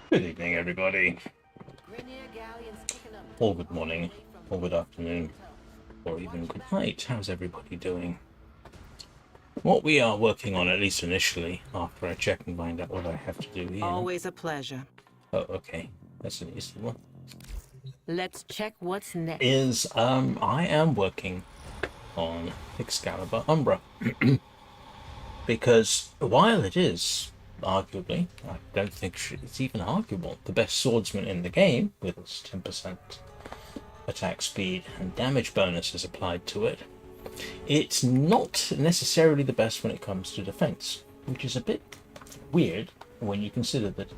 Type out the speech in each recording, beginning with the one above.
Good evening, everybody. Or good morning, or good afternoon, or even good night. How's everybody doing? What we are working on, at least initially, after I check and find out what I have to do here. Always a pleasure. Oh, okay. That's an easy one. Let's check what's next. I am working on Excalibur Umbra. Because while it is arguably, I don't think it's even arguable, the best swordsman in the game, with its 10% attack speed and damage bonuses applied to it, it's not necessarily the best when it comes to defense, which is a bit weird when you consider that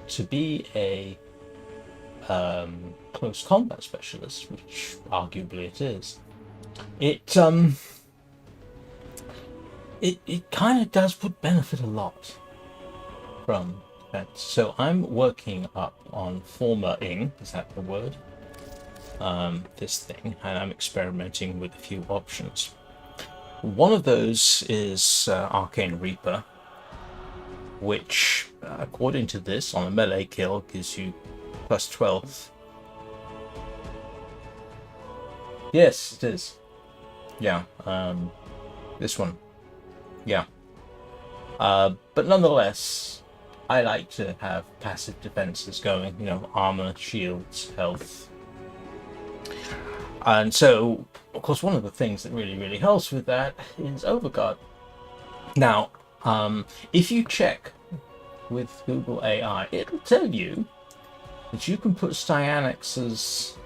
to be a close combat specialist, which arguably it is, it it kind of does would benefit a lot from defense. So I'm working up on former-ing, is that the word? This thing, and I'm experimenting with a few options. One of those is Arcane Reaper, which, according to this, on a melee kill, gives you plus 12. Yes, it is. Yeah, this one. Yeah. But nonetheless, I like to have passive defenses going, armor, shields, health. And so, of course, one of the things that really helps with that is Overguard. Now, if you check with Google AI, it'll tell you that you can put Styanix's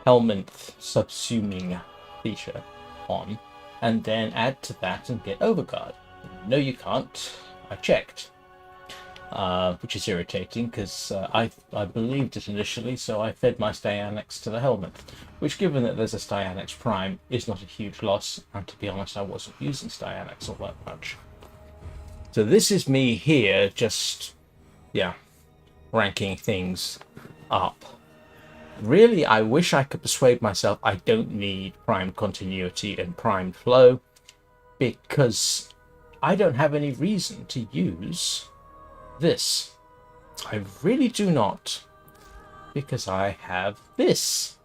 helmet subsuming feature on, and then add to that and get Overguard. No, you can't. I checked. Which is irritating because I believed it initially, so I fed my Styanix to the helmet, which, given that there's a Styanix Prime, is not a huge loss, and to be honest, I wasn't using Styanix all that much. So this is me here, just, ranking things up. Really, I wish I could persuade myself I don't need Prime Continuity and Prime Flow, because I don't have any reason to use this. I really do not, because I have this.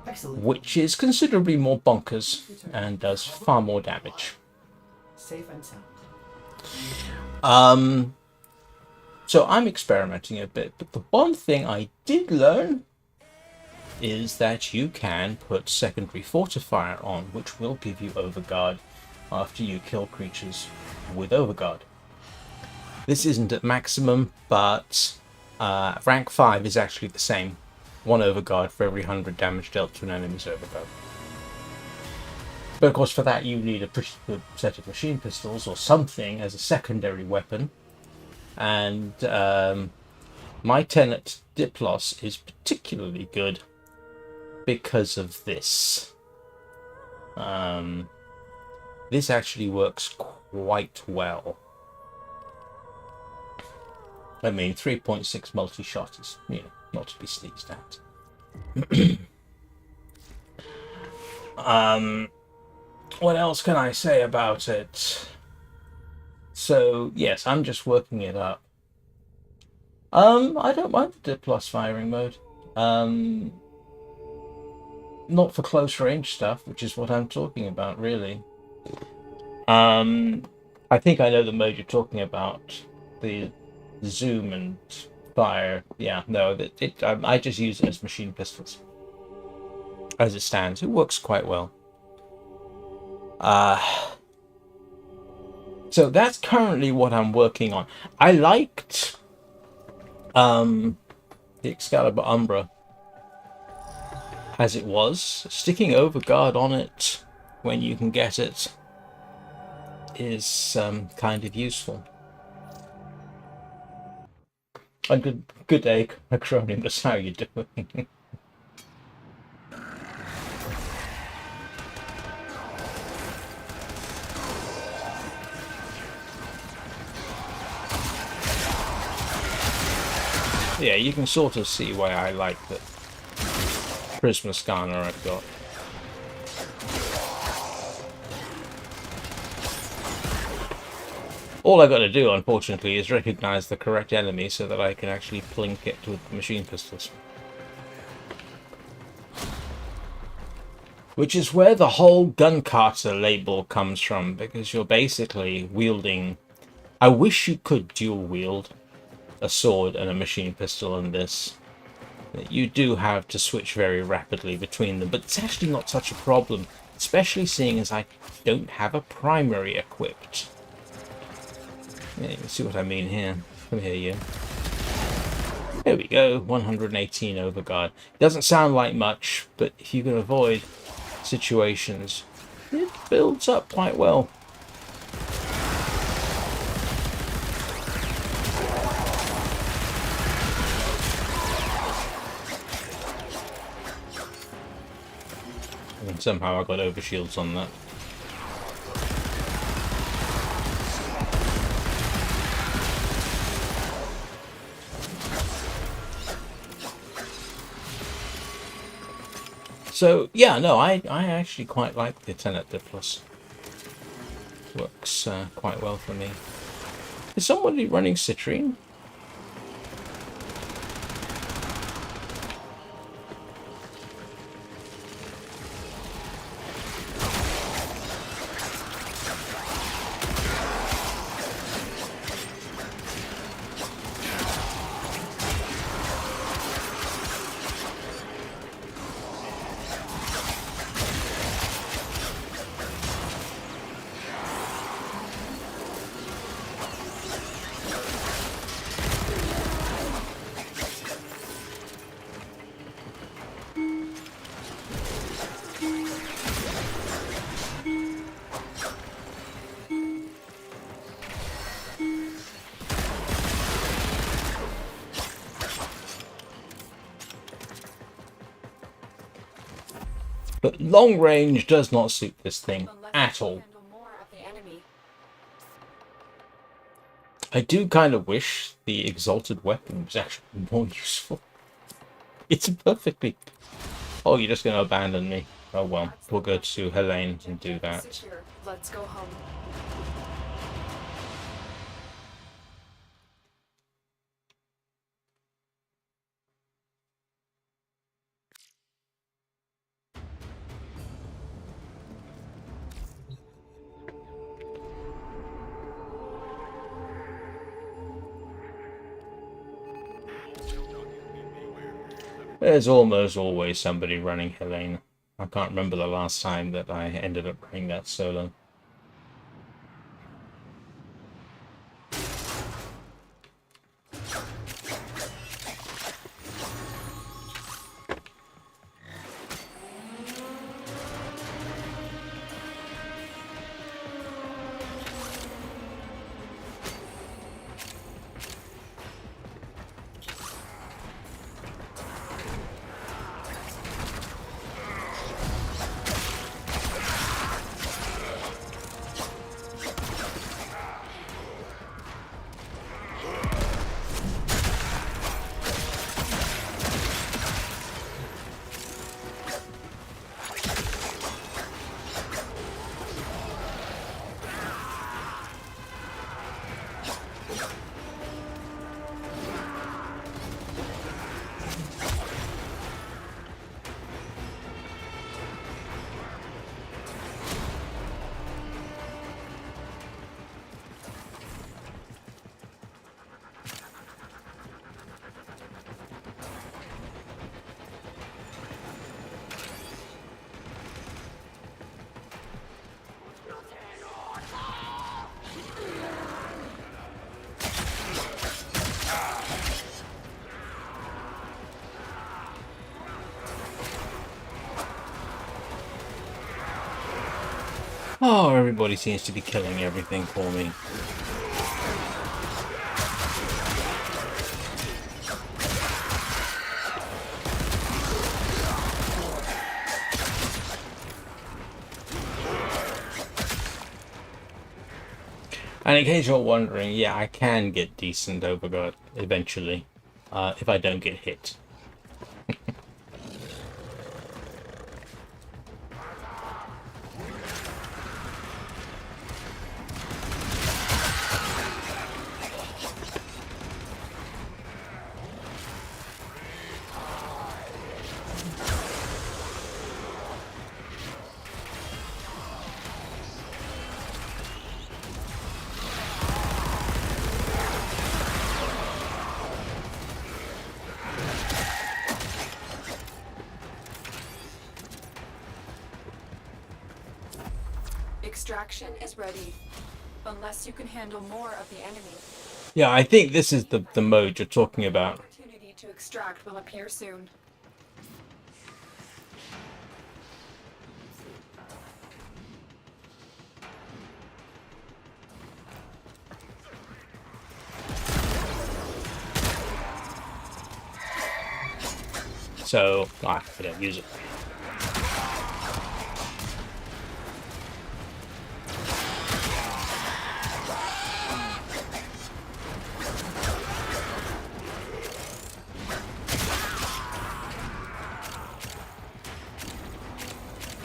Excellent. Which is considerably more bonkers and does far more damage. Safe and sound. So I'm experimenting a bit, but the one thing I did learn is that you can put Secondary Fortifier on, which will give you Overguard after you kill creatures with Overguard. This isn't at maximum, but rank 5 is actually the same. 1 Overguard for every 100 damage dealt to an enemy's Overguard. But of course for that you need a pretty good set of machine pistols or something as a secondary weapon. And my Tenet Diplos is particularly good because of this. This actually works quite well. I mean, 3.6 multi-shot is, not to be sneezed at. What else can I say about it? So, yes, I'm just working it up. I don't mind the Diplos firing mode. Not for close range stuff, which is what I'm talking about, really. I think I know the mode you're talking about. The zoom and fire. Yeah, no, I just use it as machine pistols. As it stands, it works quite well. So that's currently what I'm working on. I liked the Excalibur Umbra as it was. Sticking Overguard on it when you can get it is kind of useful. And good day, Acronimus, how you doing? Yeah, you can sort of see why I like the Prisma Skana I've got. All I got to do, unfortunately, is recognize the correct enemy so that I can actually plink it with the machine pistols. Which is where the whole gun carter label comes from, because you're basically wielding... I wish you could dual wield a sword and a machine pistol in this. You do have to switch very rapidly between them, but it's actually not such a problem, especially seeing as I don't have a primary equipped. Yeah, you can see what I mean here. Come here, you. There we go, 118 Overguard. Doesn't sound like much, but if you can avoid situations, it builds up quite well. And somehow I got overshields on that. So yeah, no, I actually quite like the Tenet Diplos. Works quite well for me. Is somebody running citrine? But long range does not suit this thing at all. I do kind of wish the exalted weapon was actually more useful. It's perfectly... Oh, you're just going to abandon me. Oh well, we'll go to Helene and do that. Let's go home. There's almost always somebody running Helene. I can't remember the last time that I ended up running that solo. Oh, everybody seems to be killing everything for me. And in case you're wondering, yeah, I can get decent Overguard eventually, if I don't get hit. Extraction is ready. Unless you can handle more of the enemy. Yeah, I think this is the mode you're talking about. Opportunity to extract will appear soon. So, I don't use it.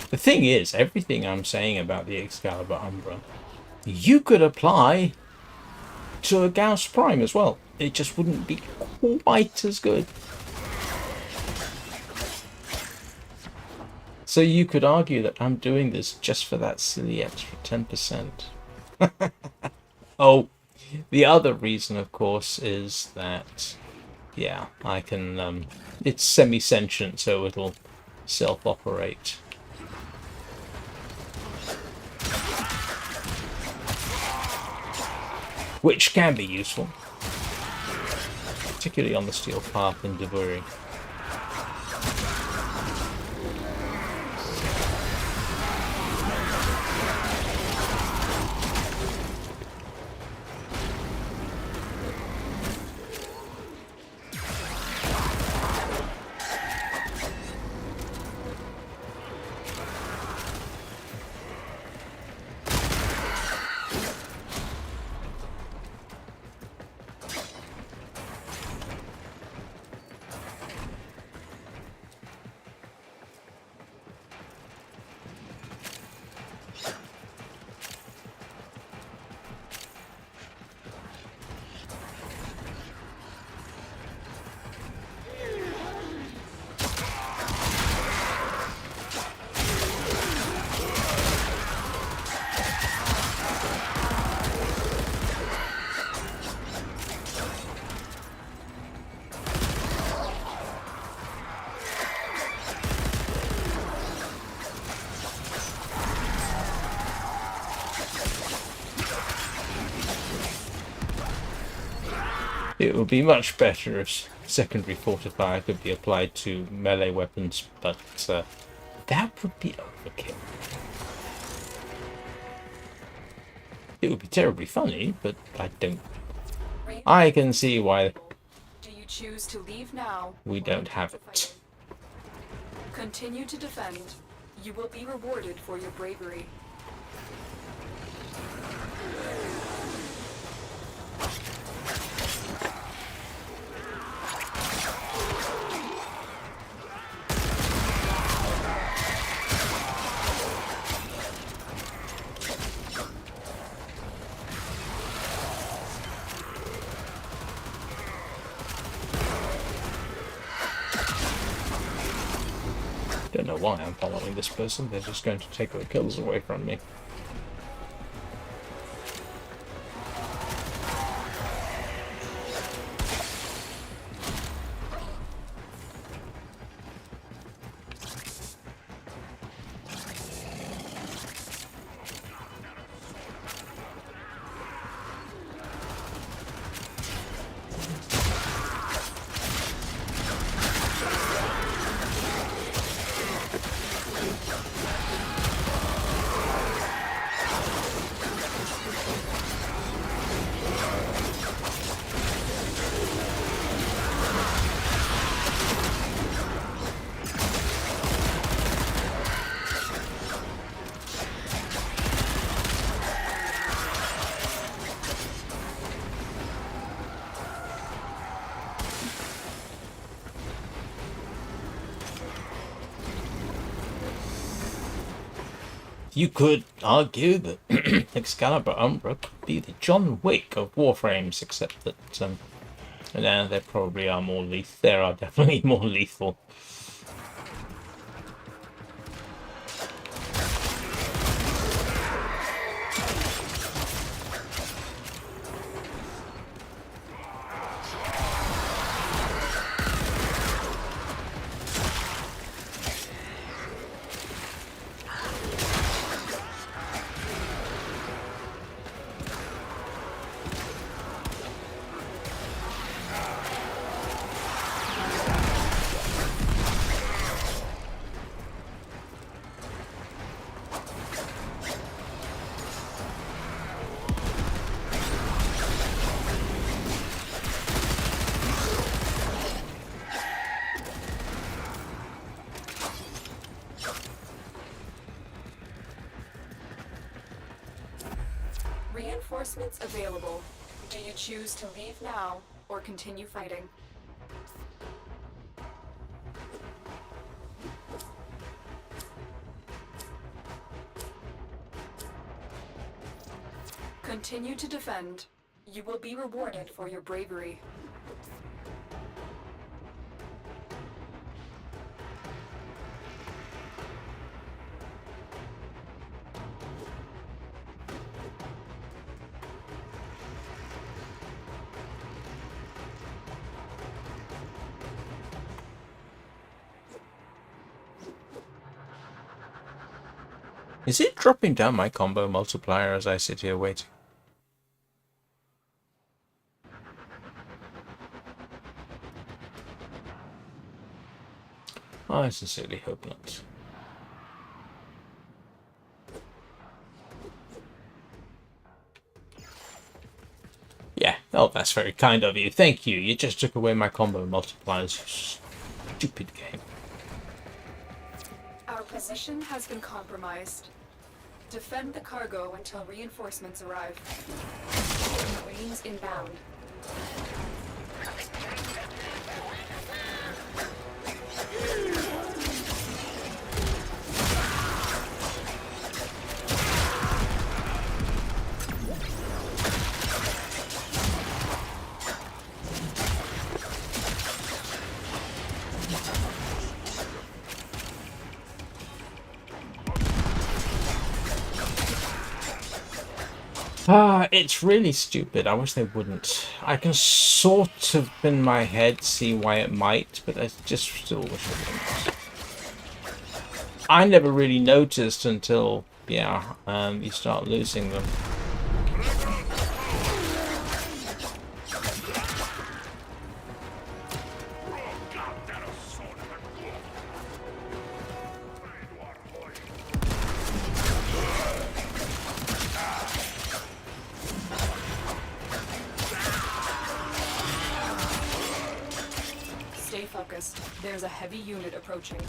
The thing is, everything I'm saying about the Excalibur Umbra, you could apply to a Gauss Prime as well. It just wouldn't be quite as good. So you could argue that I'm doing this just for that silly extra 10%. Oh, the other reason, of course, is that, yeah, I can, it's semi-sentient, so it'll self-operate. Which can be useful, particularly on the steel path in Devouring. It would be much better if Secondary Fortitude could be applied to melee weapons, but that would be overkill. It would be terribly funny, but I can see why Do you choose to leave now? we don't have To it. fight? Continue to defend. You will be rewarded for your bravery. Don't know why I'm following this person, they're just going to take the kills away from me. You could argue that Excalibur Umbra could be the John Wick of Warframes, except that there probably are more lethal. There are definitely more lethal. Reinforcements available. Do you choose to leave now or continue fighting? Continue to defend. You will be rewarded for your bravery. Is it dropping down my combo multiplier as I sit here waiting? I sincerely hope not. Yeah, oh, that's very kind of you. Thank you. You just took away my combo multipliers. Stupid game. Our position has been compromised. Defend the cargo until reinforcements arrive. Marines inbound. It's really stupid. I wish they wouldn't. I can sort of in my head see why it might, but I just still wish it wouldn't. I never really noticed until, yeah, you start losing them. Stay focused. There's a heavy unit approaching.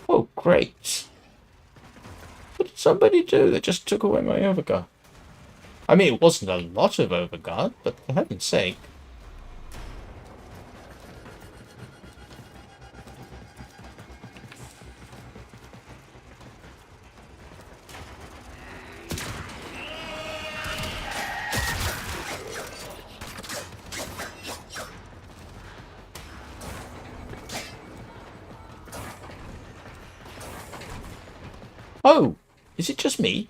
Oh, great. What did somebody do? They just took away my Overguard. I mean, it wasn't a lot of Overguard, but for heaven's sake. Oh, is it just me?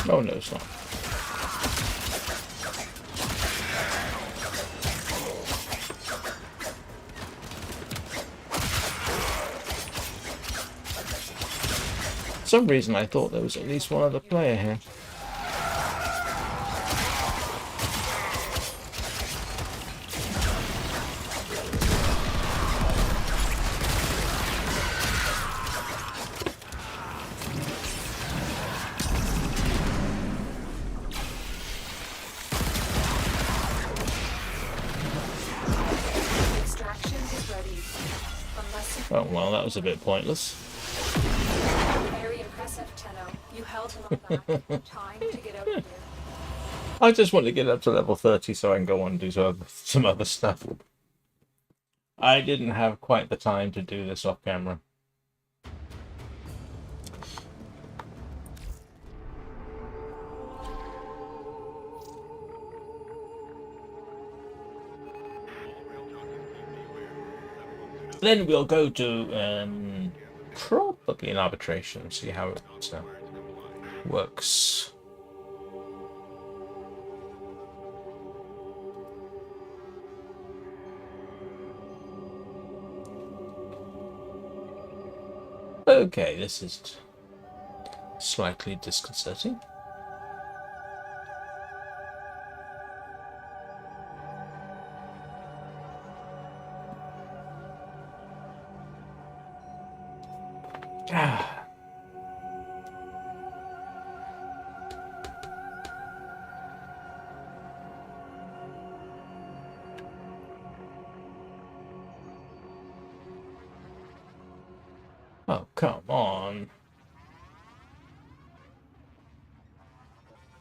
Oh no, it's not. For some reason I thought there was at least one other player here. Extraction is ready. Unless Oh well, that was a bit pointless. very impressive, Tenno. You held him on back. Time to get out of here. I just want to get up to level 30 so I can go on and do some other stuff. I didn't have quite the time to do this off camera. Then we'll go to probably an arbitration, see how it works. Okay, this is slightly disconcerting. Ah. Oh, come on.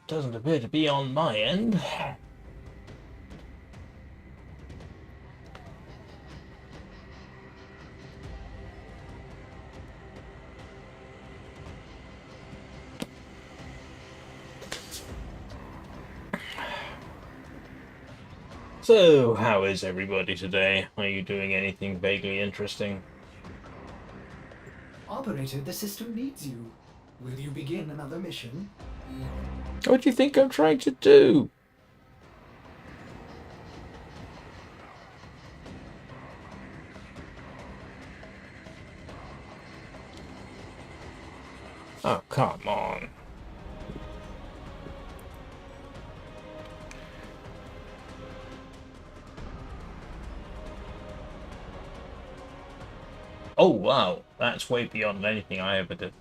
Doesn't appear to be on my end. So, how is everybody today? Are you doing anything vaguely interesting? Operator, the system needs you. Will you begin another mission? What do you think I'm trying to do? Oh, come on. Oh, wow. That's way beyond anything I ever did.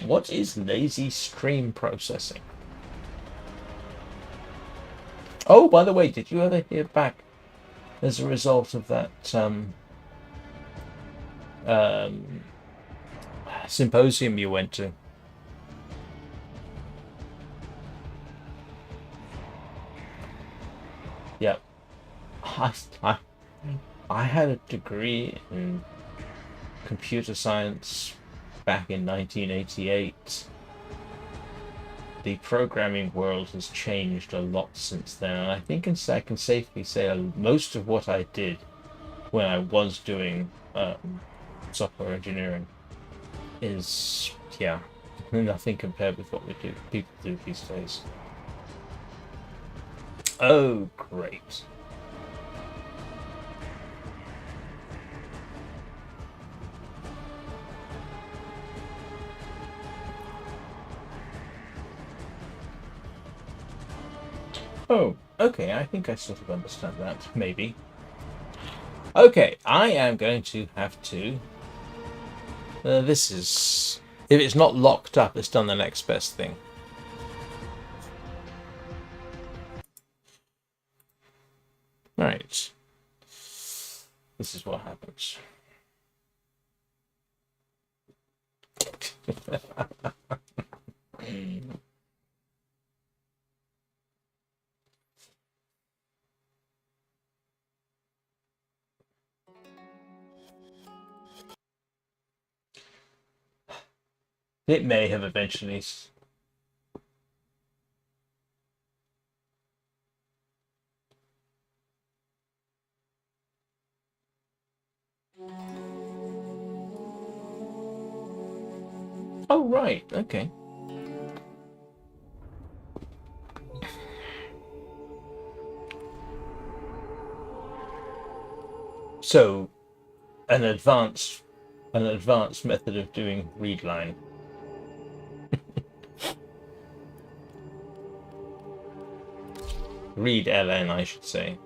What is lazy stream processing? Oh, by the way, did you ever hear back as a result of that symposium you went to? Yep. I had a degree in computer science back in 1988. The programming world has changed a lot since then, and I think I can safely say most of what I did when I was doing software engineering is, yeah, nothing compared with what people do these days. Oh, great. Oh, okay, I think I sort of understand that, maybe. Okay, I am going to have to... this is... If it's not locked up, it's done the next best thing. Right. This is what happens. It may have eventually... Oh, right. Okay. So, an advanced method of doing read line. Read LN, I should say.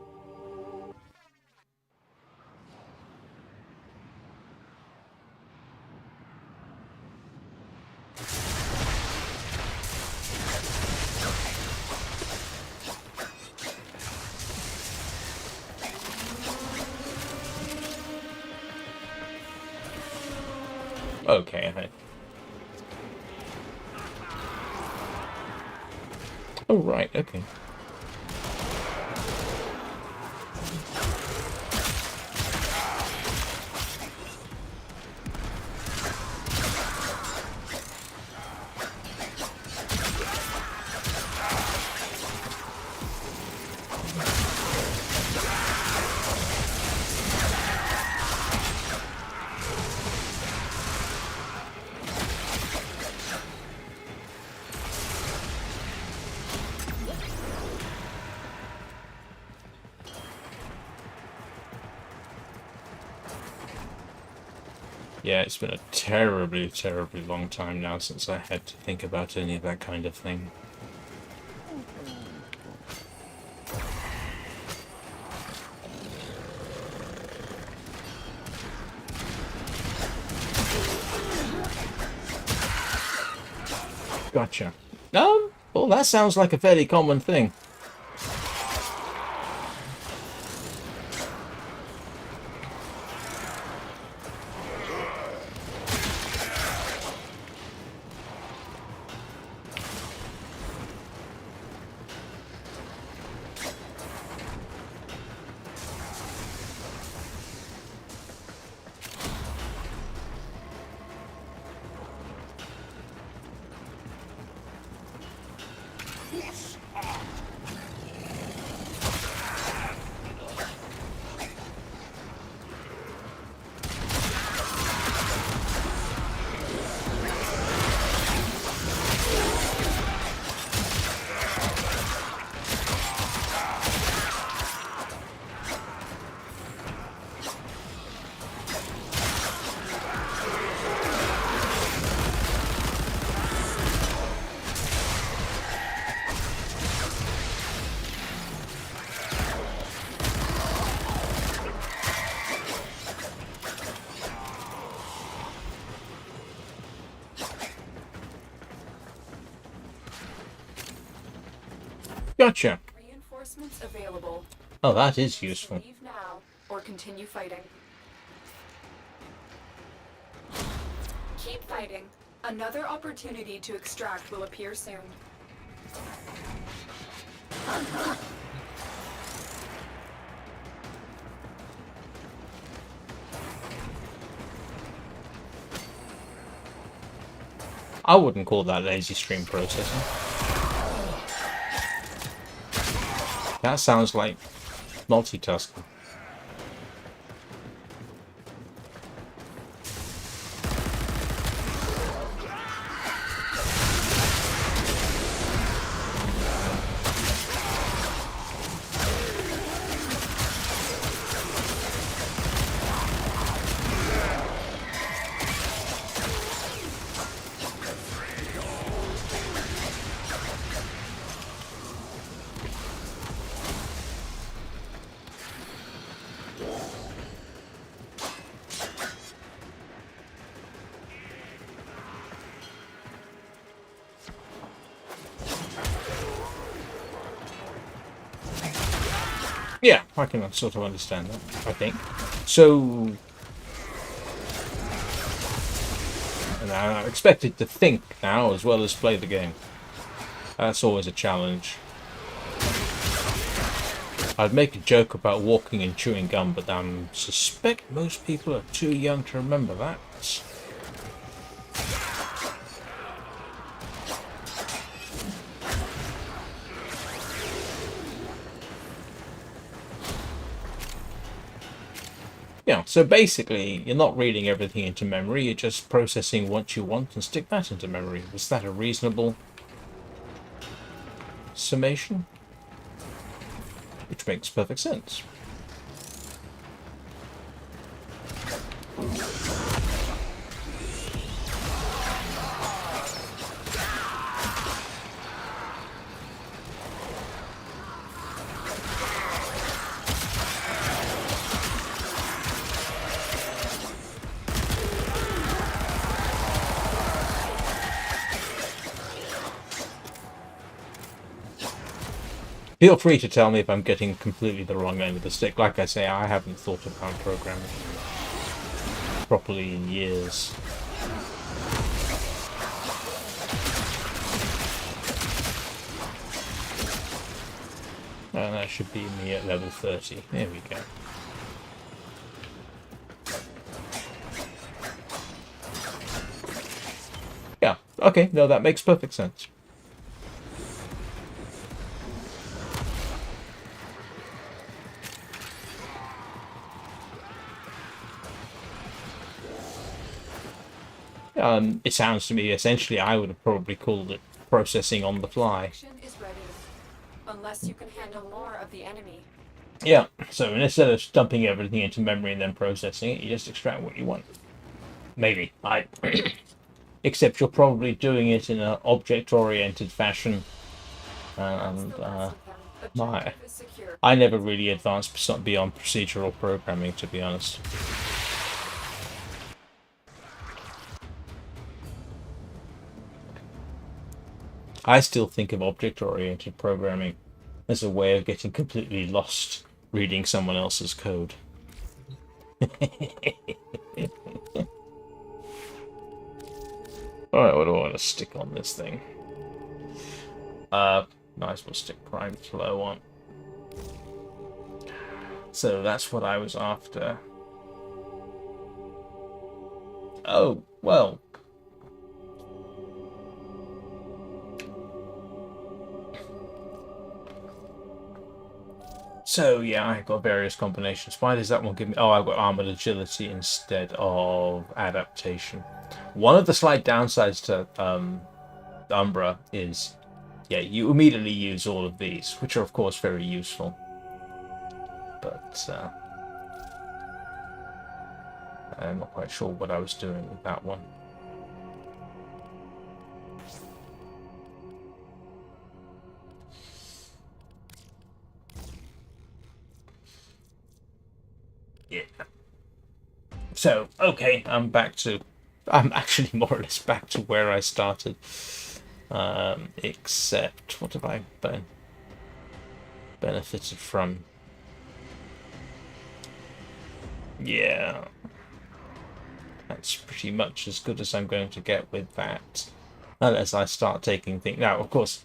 Okay, oh, right, okay. Yeah, it's been a terribly, terribly long time now since I had to think about any of that kind of thing. Gotcha. Well, that sounds like a fairly common thing. Gotcha. Reinforcements available. Oh, that is useful. Leave now or continue fighting. Keep fighting. Another opportunity to extract will appear soon. I wouldn't call that lazy stream processing. That sounds like multitasking. Yeah, I can sort of understand that, I think. So, and I'm expected to think now as well as play the game. That's always a challenge. I'd make a joke about walking and chewing gum, but I suspect most people are too young to remember that. Yeah, so basically, you're not reading everything into memory, you're just processing what you want and stick that into memory. Was that a reasonable summation? Which makes perfect sense. Feel free to tell me if I'm getting completely the wrong end of the stick. Like I say, I haven't thought about programming properly in years. And that should be me at level 30. There we go. Yeah, okay, no, that makes perfect sense. It sounds to me, essentially, I would have probably called it processing on the fly. Action is ready, unless you can handle more of the enemy. Yeah, so instead of dumping everything into memory and then processing it, you just extract what you want. Maybe. Except you're probably doing it in an object-oriented fashion. And I never really advanced beyond procedural programming, to be honest. I still think of object-oriented programming as a way of getting completely lost reading someone else's code. Alright, what do I want to stick on this thing? Might as well stick prime flow on. So that's what I was after. Oh, well. So yeah, I've got various combinations. Why does that one give me... Oh, I've got armored agility instead of adaptation. One of the slight downsides to Umbra is, yeah, you immediately use all of these, which are of course very useful. But I'm not quite sure what I was doing with that one. Yeah. So, okay, I'm actually more or less back to where I started. Except, what have I benefited from? Yeah. That's pretty much as good as I'm going to get with that. Unless I start taking things... Now, of course,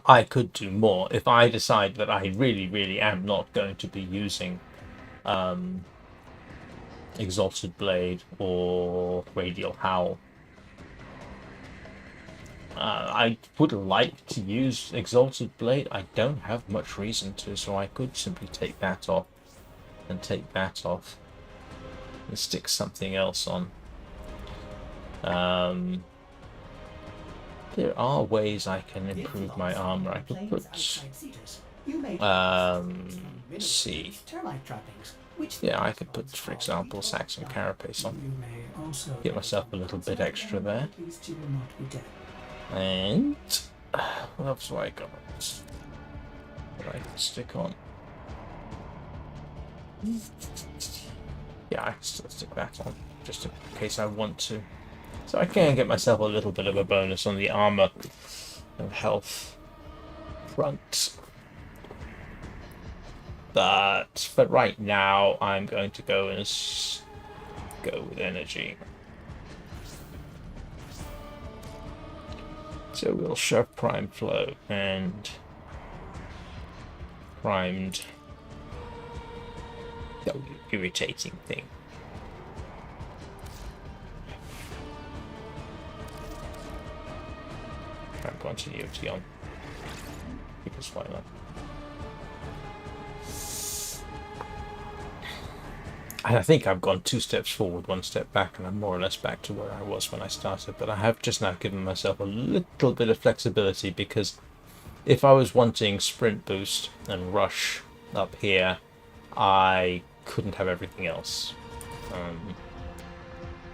I could do more if I decide that I really, really am not going to be using Exalted Blade or Radial Howl. I would like to use Exalted Blade. I don't have much reason to, so I could simply take that off and take that off and stick something else on. There are ways I can improve my armor. I could put see. Yeah, I could put, for example, Saxon Carapace on. Get myself a little bit extra there. And what else have I got that I can stick on? Yeah, I can still stick that on, just in case I want to. So I can get myself a little bit of a bonus on the armor and health front. But for right now, I'm going to go and go with energy. So we'll shove prime flow and primed. Oh, irritating thing. Prime continuity on. Because why not? And I think I've gone 2 steps forward, 1 step back, and I'm more or less back to where I was when I started. But I have just now given myself a little bit of flexibility, because if I was wanting sprint boost and rush up here, I couldn't have everything else.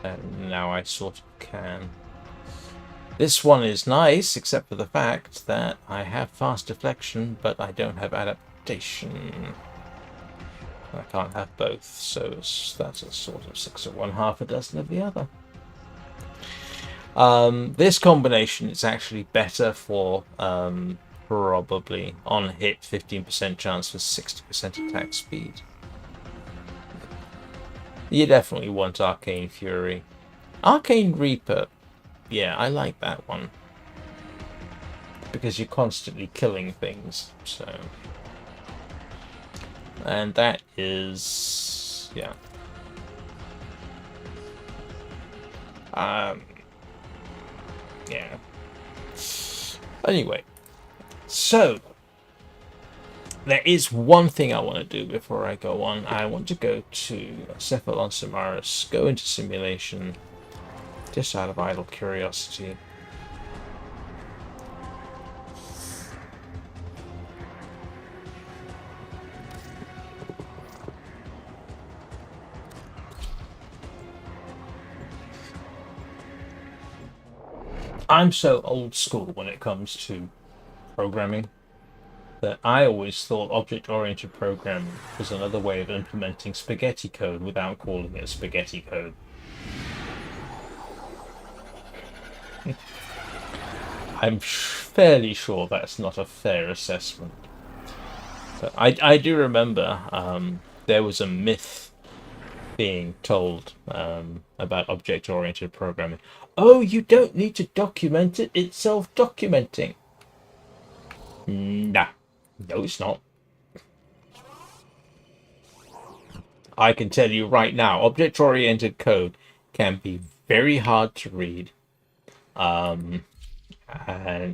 And now I sort of can. This one is nice, except for the fact that I have fast deflection, but I don't have adaptation. I can't have both, so that's a sort of 6 of one, half a dozen of the other. This combination is actually better for probably on hit 15% chance for 60% attack speed. You definitely want Arcane Fury. Arcane Reaper, yeah, I like that one. Because you're constantly killing things, so... And that is... yeah. Yeah. Anyway. So... there is one thing I want to do before I go on. I want to go to Cephalon Samaris, go into simulation, just out of idle curiosity. I'm so old school when it comes to programming that I always thought object-oriented programming was another way of implementing spaghetti code without calling it spaghetti code. I'm fairly sure that's not a fair assessment. But I do remember there was a myth being told about object-oriented programming. Oh, you don't need to document it, it's self-documenting. Nah. No, it's not. I can tell you right now, object-oriented code can be very hard to read. And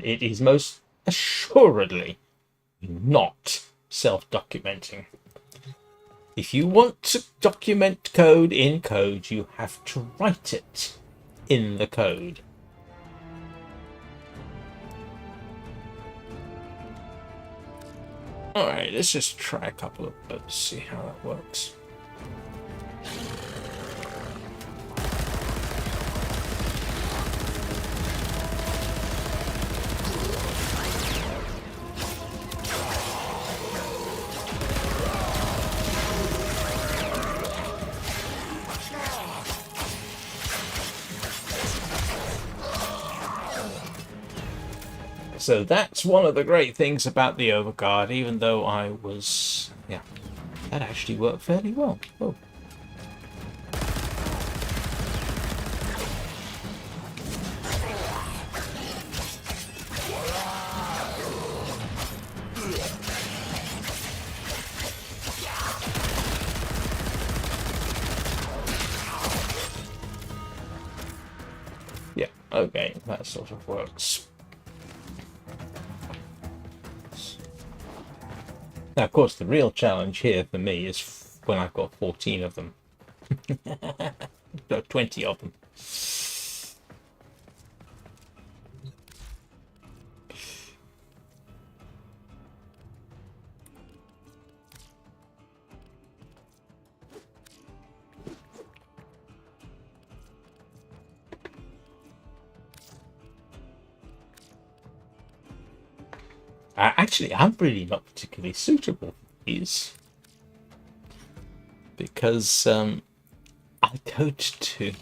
it is most assuredly not self-documenting. If you want to document code in code, you have to write it in the code. Alright, let's just try a couple of those, see how that works. So that's one of the great things about the Overguard, even though I was... yeah, that actually worked fairly well. Oh. Yeah, okay, that sort of works. Now, of course, the real challenge here for me is when I've got 14 of them. No, 20 of them. Actually, I'm really not particularly suitable for these because I go to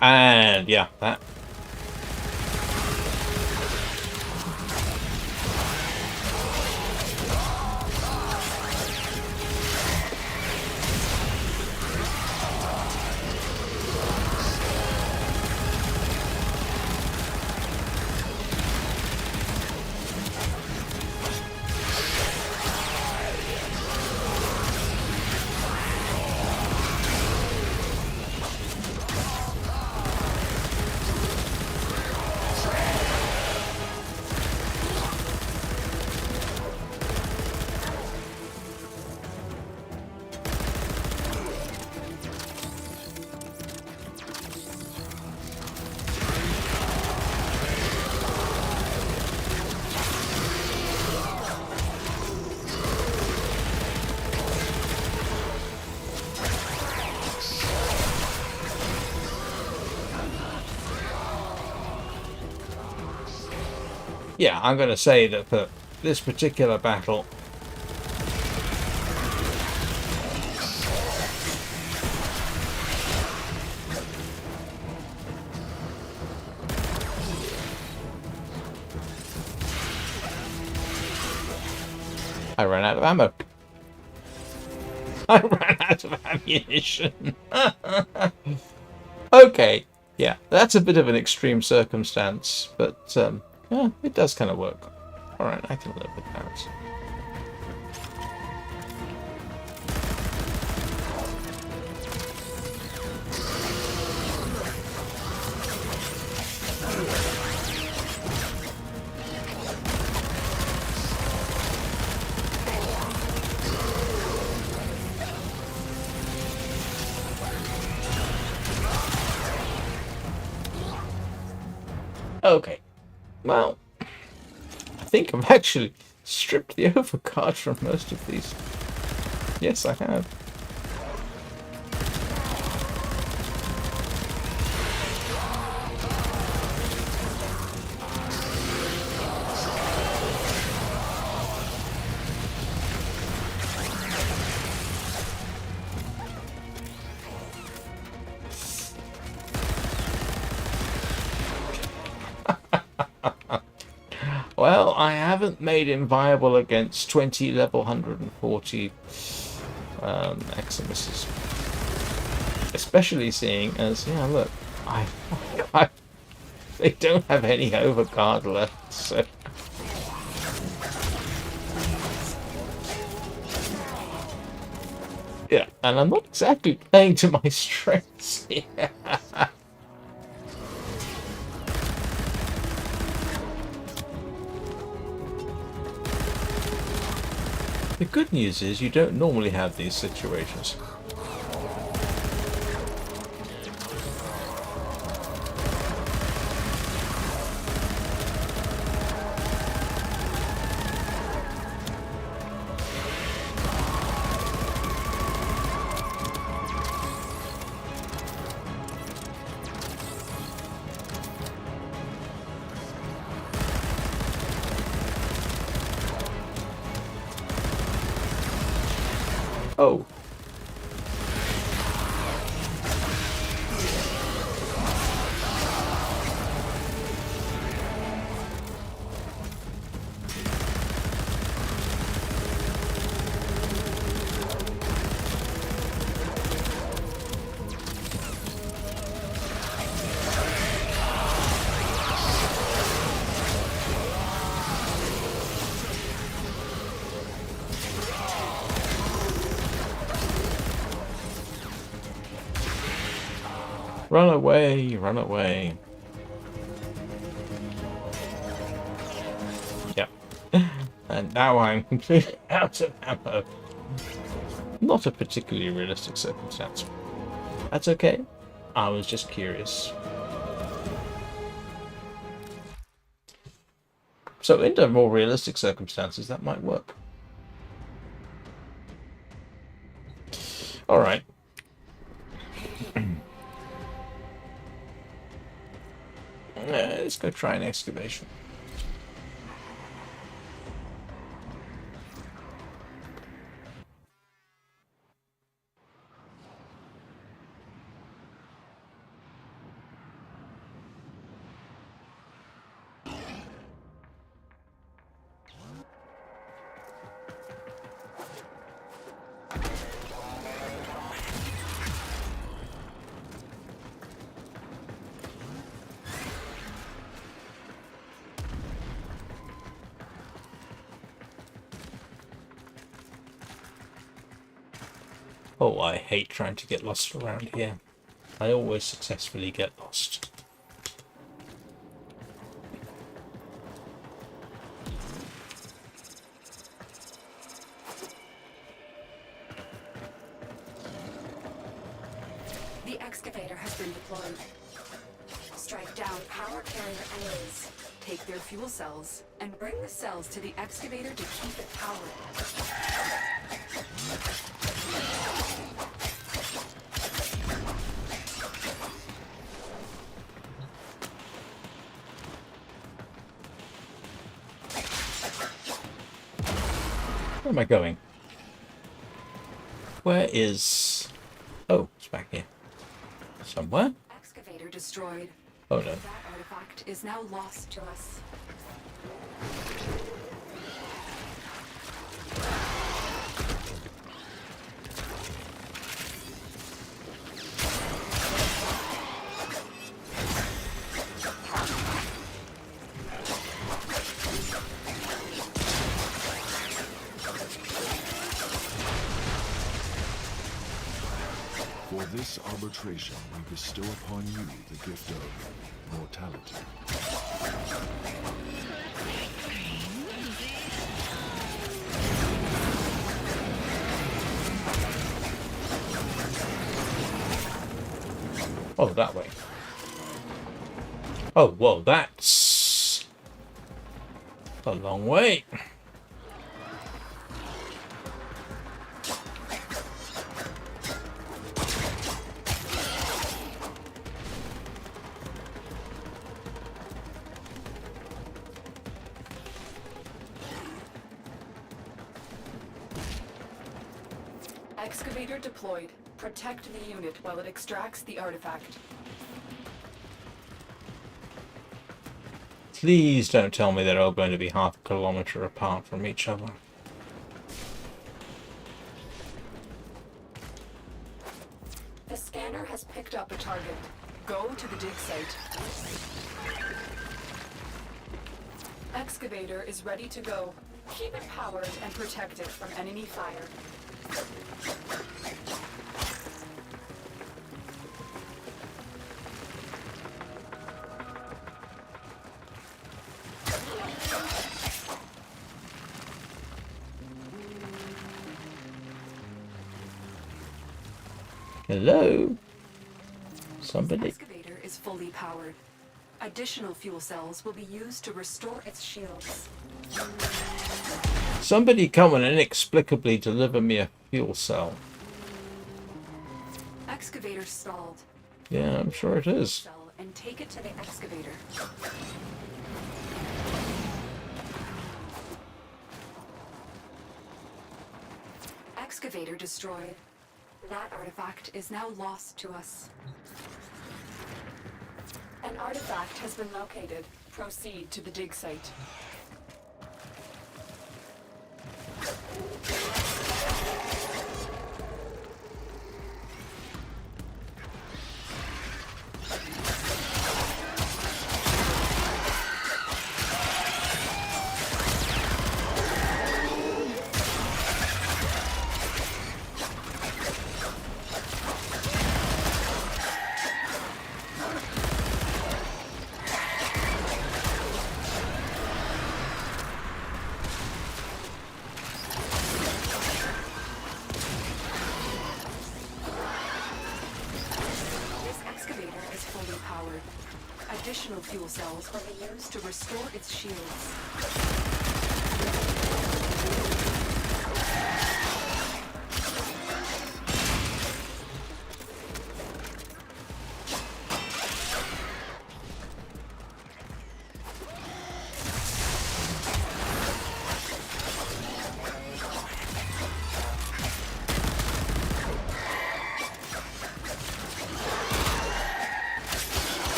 and yeah, that. yeah, I'm going to say that for this particular battle, I ran out of ammo. I ran out of ammunition. Okay, yeah, that's a bit of an extreme circumstance, but yeah, it does kind of work. Alright, I can live with that. Okay, well, I think I've actually stripped the overguard from most of these. Yes, I have. Well, I haven't made him viable against 20 level 140 Eximuses. Especially seeing as, yeah, look, they don't have any overguard left, so... Yeah, and I'm not exactly playing to my strengths here. The good news is you don't normally have these situations. Oh. Run away, run away. Yep. And now I'm completely out of ammo. Not a particularly realistic circumstance. That's okay. I was just curious. So into more realistic circumstances, that might work. Alright. Let's go try an excavation. Oh, I hate trying to get lost around here. I always successfully get lost. The excavator has been deployed. Strike down power carrier enemies, take their fuel cells, and bring the cells to the excavator to keep it powered. Where am I going? Where is... Oh, it's back here. Somewhere? Excavator destroyed. Oh no. That artifact is now lost to us. For this arbitration, we bestow upon you the gift of mortality. Oh, that way. Oh, whoa, that's a long way. Excavator deployed. Protect the unit while it extracts the artifact. Please don't tell me they're all going to be half a kilometer apart from each other. The scanner has picked up a target. Go to the dig site. Excavator is ready to go. Keep it powered and protect it from enemy fire. Hello? Somebody? Excavator is fully powered. Additional fuel cells will be used to restore its shields. Somebody come and inexplicably deliver me a fuel cell. Excavator stalled. Yeah, I'm sure it is. Cell and take it to the excavator. Excavator destroyed. That artifact is now lost to us. An artifact has been located. Proceed to the dig site. Additional fuel cells will be used to restore its shields.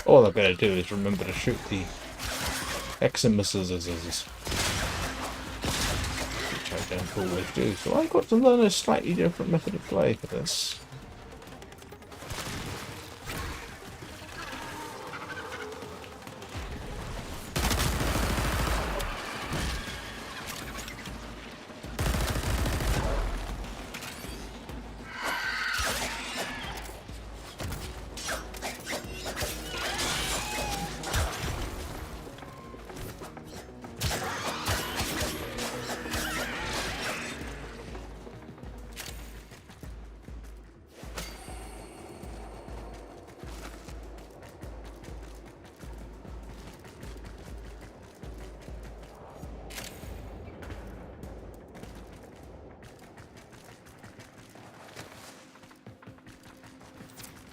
All I've got to do is remember to shoot the Eximuses, which I don't always do. So I've got to learn a slightly different method of play for this.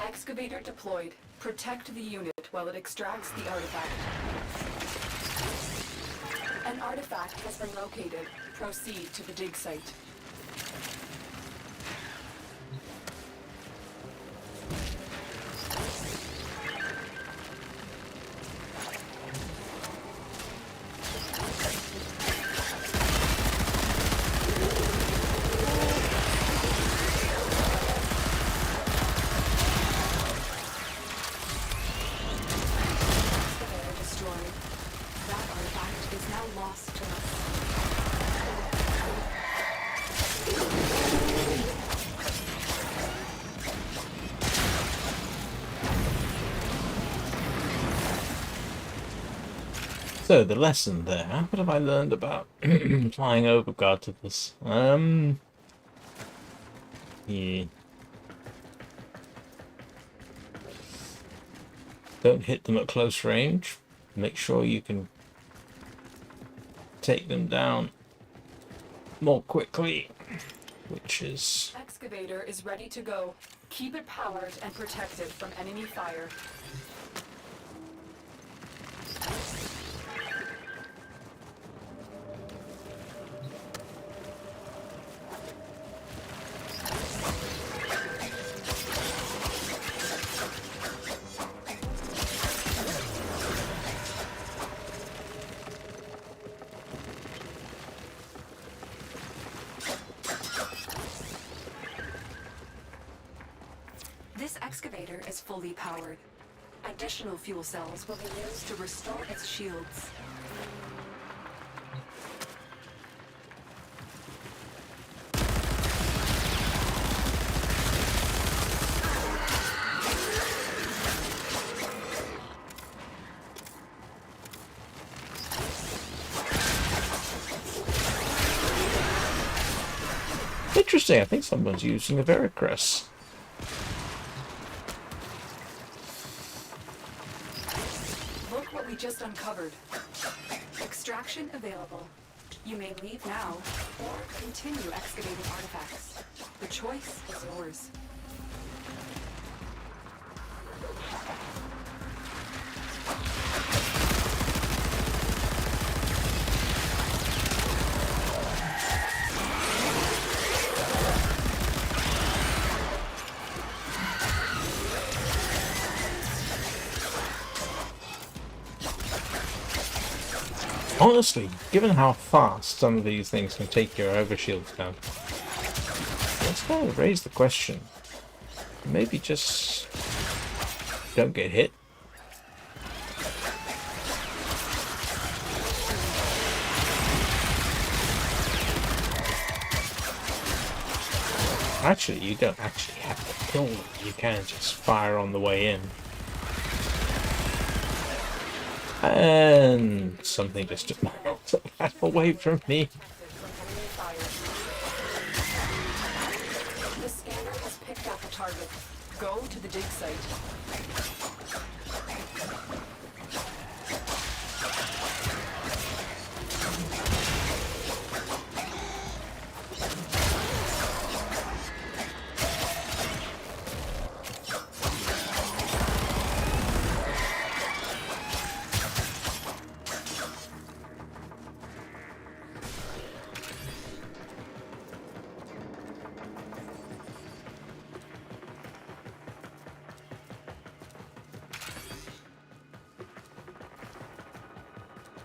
Excavator deployed. Protect the unit while it extracts the artifact. An artifact has been located. Proceed to the dig site. So the lesson there, what have I learned about flying Overguard to this? Yeah. Don't hit them at close range. Make sure you can take them down more quickly, which is... Excavator is ready to go. Keep it powered and protected from enemy fire. This excavator is fully powered. Additional fuel cells will be used to restore its shields. Interesting, I think someone's using a ludicrous. Look what we just uncovered. Extraction available. You may leave now or continue excavating artifacts. The choice is yours. Honestly, given how fast some of these things can take your overshields down, let's kind of raise the question. Maybe just don't get hit. Actually, you don't actually have to kill them. You can just fire on the way in. And something just took my life away from me. The scanner has picked up a target. Go to the dig site.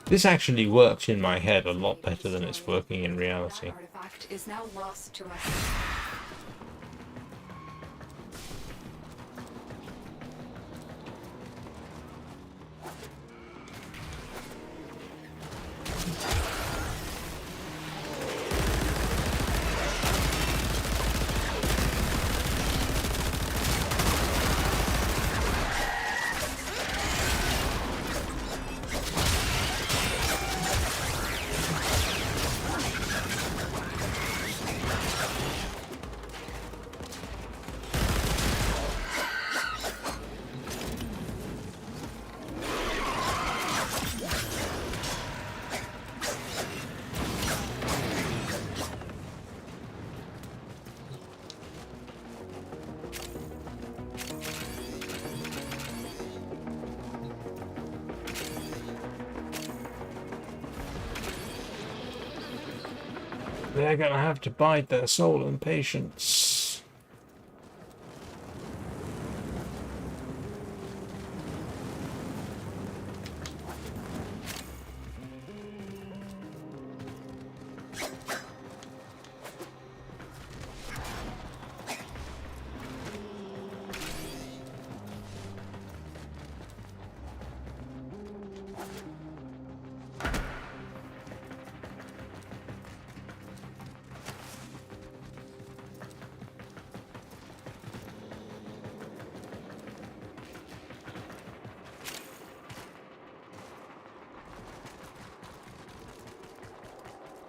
This actually works in my head a lot better than it's working in reality. That artifact is now lost to us. They're gonna have to bide their soul and patience.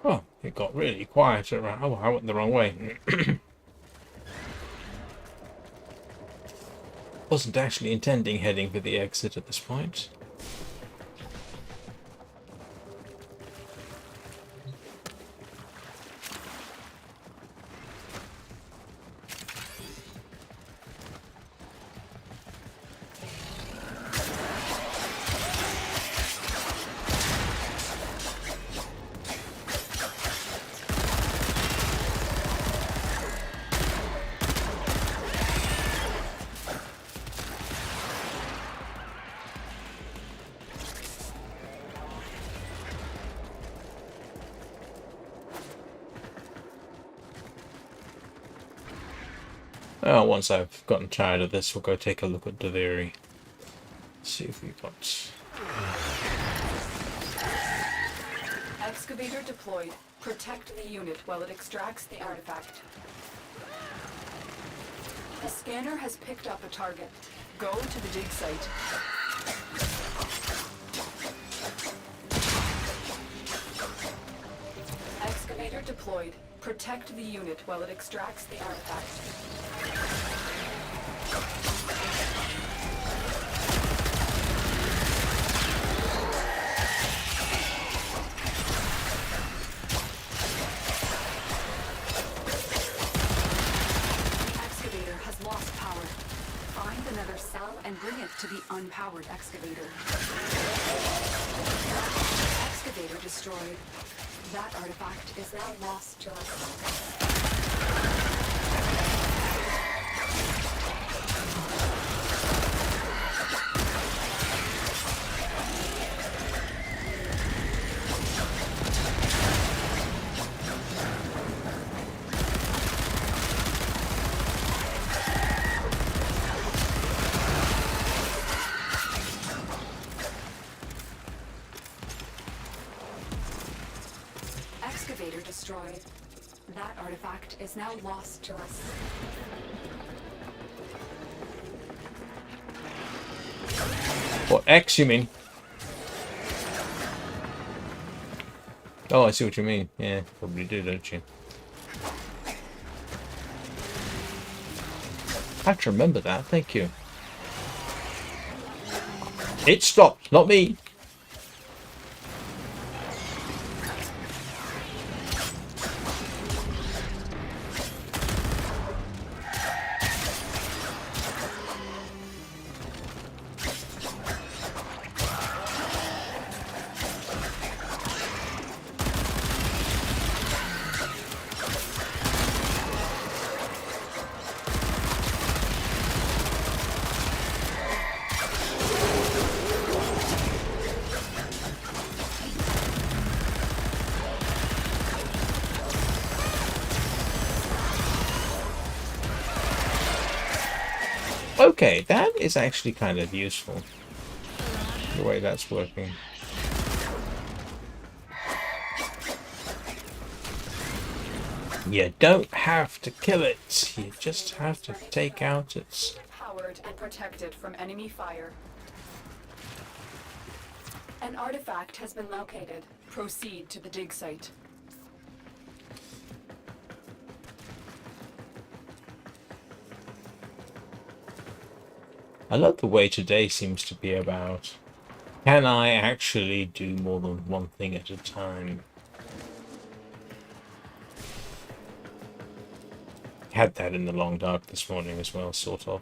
Oh, it got really quiet around. Oh, I went the wrong way. Wasn't actually intending heading for the exit at this point. Oh, once I've gotten tired of this, we'll go take a look at Daviri. See if we've got... Excavator deployed. Protect the unit while it extracts the artifact. The scanner has picked up a target. Go to the dig site. Excavator deployed. Protect the unit while it extracts the artifact. Another cell and bring it to the unpowered excavator. Excavator destroyed. That artifact is now lost to us. Excavator destroyed. That artifact is now lost to us. What, X you mean? Oh, I see what you mean. Yeah, probably do, don't you? I have to remember that, thank you. It stopped, not me. Okay, that is actually kind of useful, the way that's working. You don't have to kill it, you just have to take out its... Powered and protected from enemy fire. An artifact has been located. Proceed to the dig site. I love the way today seems to be about, can I actually do more than one thing at a time? Had that in the long dark this morning as well, sort of.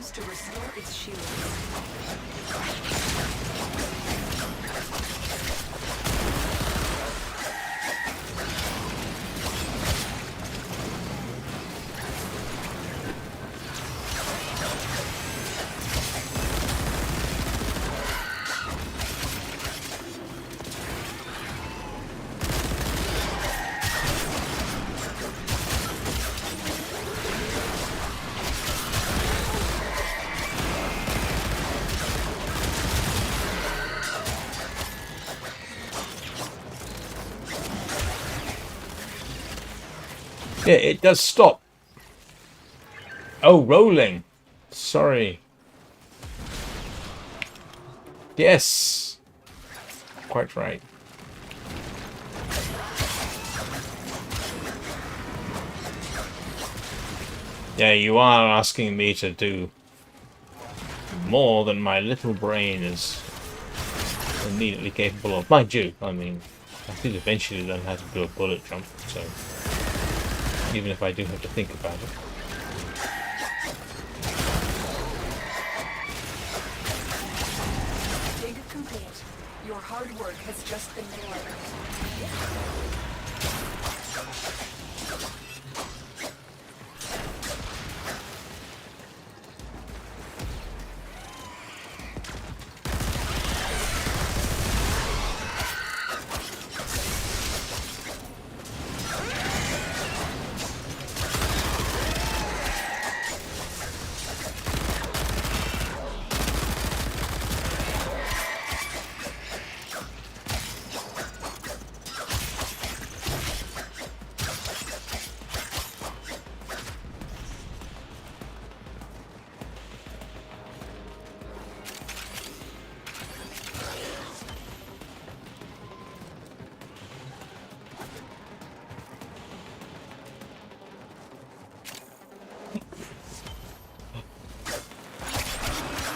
used to restore its shield. Yeah, it does stop. Oh, rolling. Sorry. Yes. Quite right. Yeah, you are asking me to do more than my little brain is immediately capable of. Mind you, I mean, I did eventually learn how to do a bullet jump, so even if I do have to think about it. Dig complete. Your hard work has just been delivered.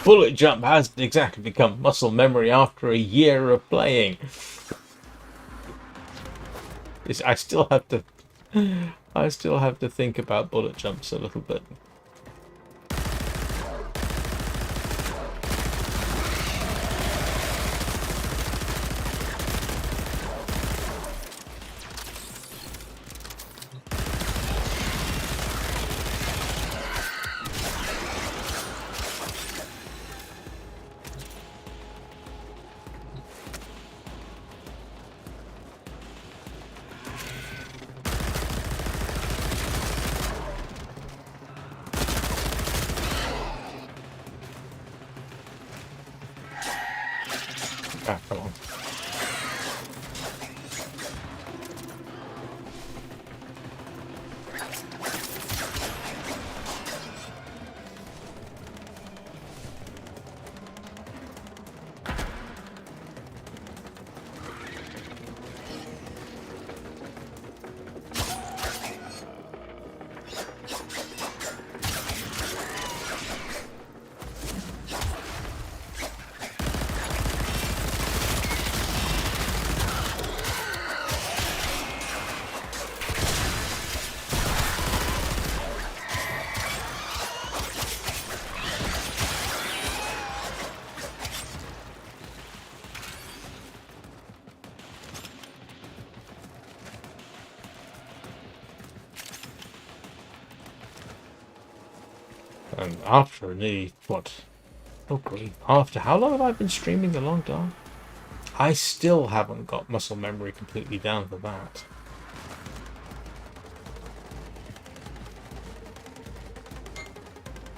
Bullet jump has exactly become muscle memory after a year of playing. I still have to think about bullet jumps a little bit. Ah, come on. And after nearly, what? Oh, great. After how long have I been streaming The Long Dark? I still haven't got muscle memory completely down for that.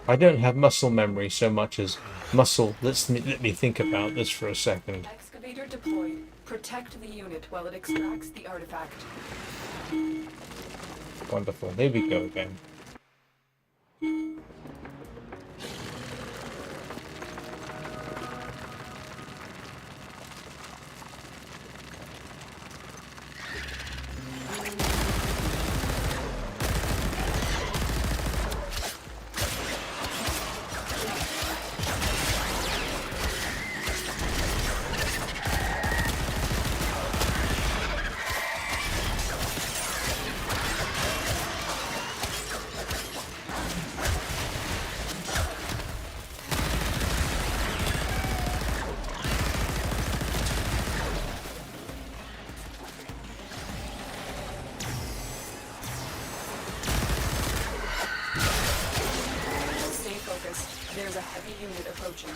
I don't have muscle memory so much as muscle. Let me think about this for a second. Excavator deployed. Protect the unit while it extracts the artifact. Wonderful. Here we go again. approaching.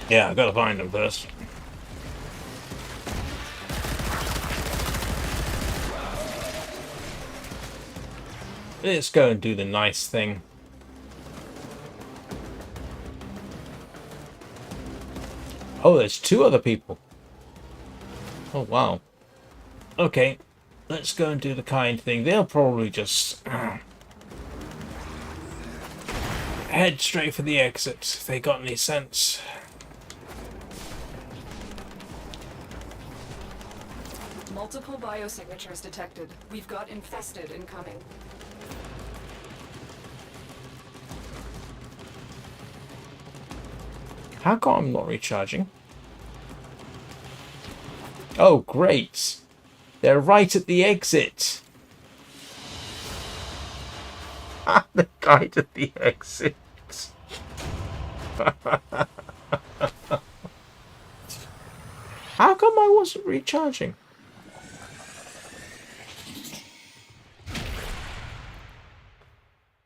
Yeah, I gotta find them first. Let's go and do the nice thing. Oh, there's 2 other people. Oh, wow. Okay, let's go and do the kind thing. They'll probably just head straight for the exit if they got any sense. Multiple biosignatures detected. We've got infested incoming. How come I'm not recharging? Oh, great. They're right at the exit. The guide at the exit. How come I wasn't recharging?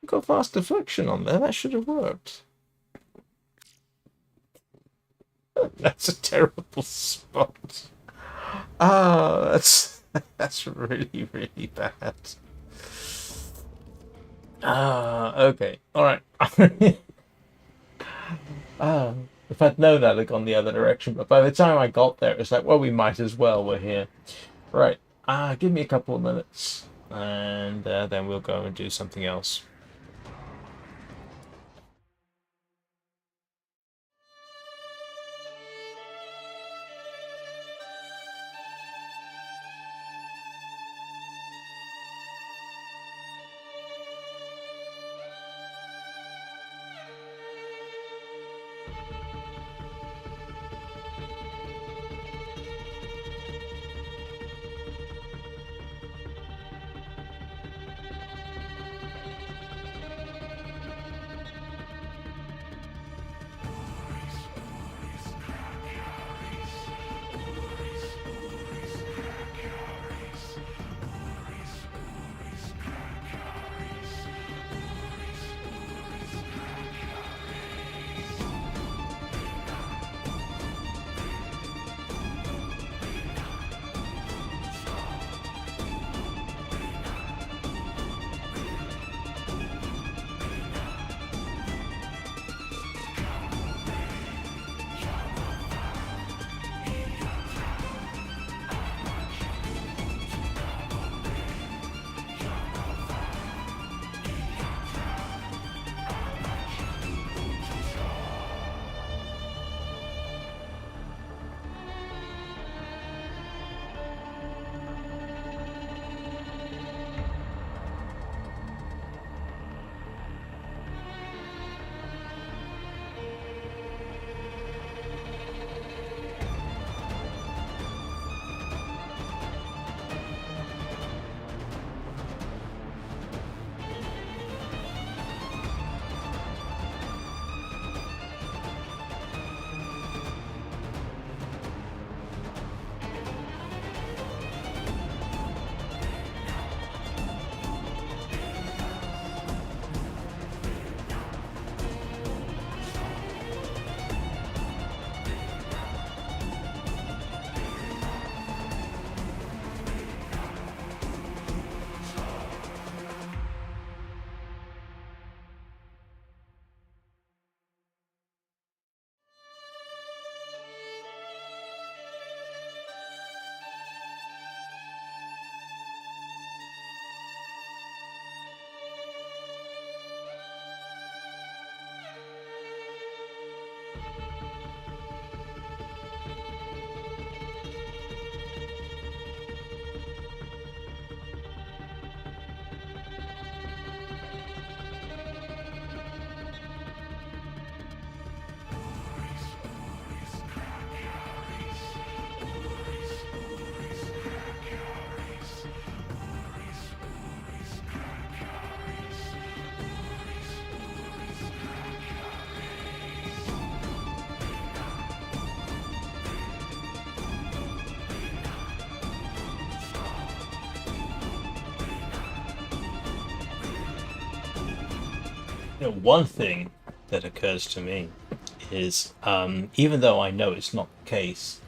Got fast deflection on there. That should have worked. That's a terrible spot. Ah, that's really, really bad. Okay. Alright. If I'd known that, I'd have gone the other direction. But by the time I got there, it was like, well, we might as well. We're here. Right. Give me a couple of minutes. And then we'll go and do something else. You know, one thing that occurs to me is, even though I know it's not the case,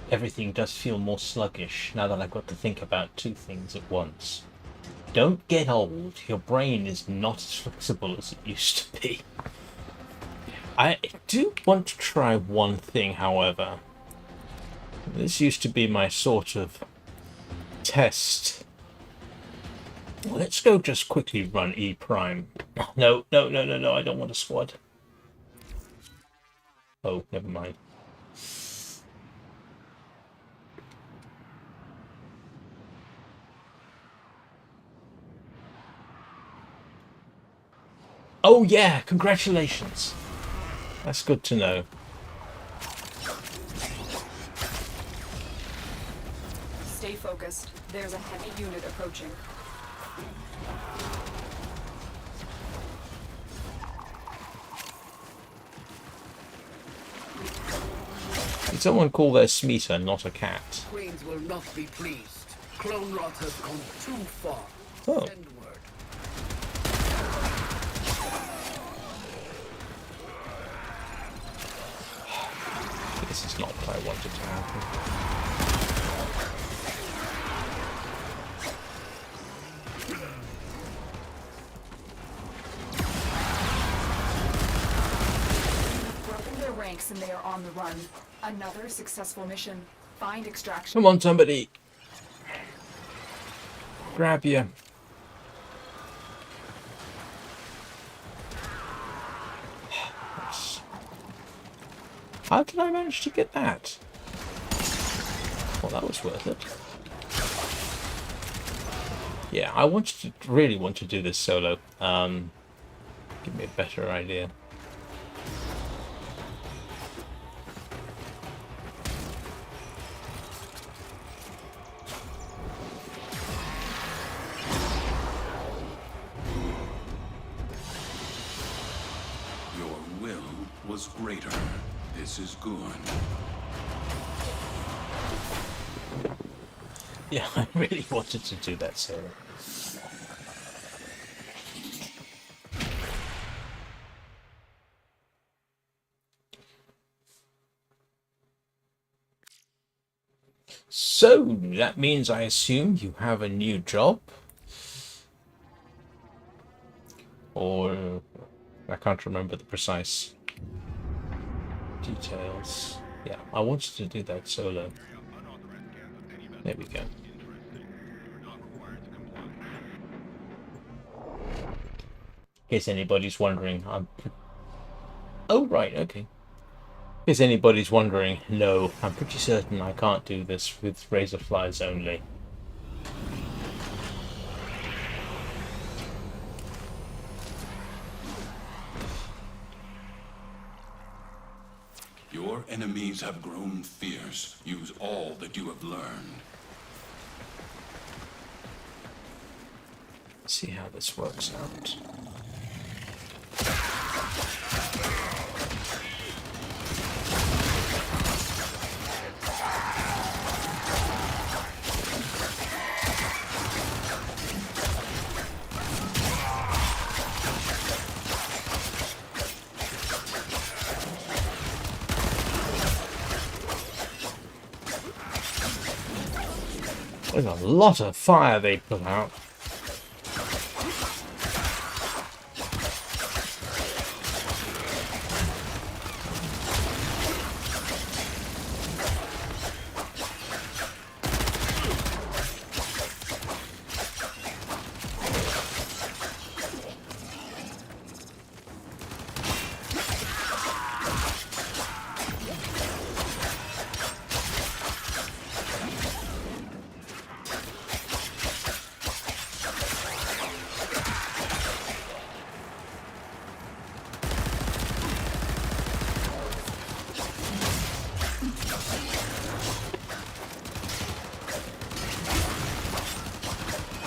everything does feel more sluggish now that I've got to think about two things at once. Don't get old. Your brain is not as flexible as it used to be. I do want to try one thing, however. This used to be my sort of test. Let's go just quickly run E prime. No, no, no, no, no, I don't want a squad. Oh, never mind. Oh yeah, congratulations. That's good to know. Stay focused. There's a heavy unit approaching. Did someone call their Smeeta not a cat? Queens will not be pleased. Clone rot has gone too far. Oh. Send word. This is not what I wanted to happen. Broken their ranks and they are on the run. Another successful mission. Find extraction. Come on, somebody. Grab you. How did I manage to get that? Well, that was worth it. Yeah, I wanted to really want to do this solo. Give me a better idea. Your will was greater. This is good. Yeah, I really wanted to do that solo. So, that means I assume you have a new job? Or I can't remember the precise details. Yeah, I wanted to do that solo. There we go. In case anybody's wondering, oh, right, okay. In case anybody's wondering, no, I'm pretty certain I can't do this with Razorflies only. Your enemies have grown fierce. Use all that you have learned. Let's see how this works out. There's a lot of fire they put out.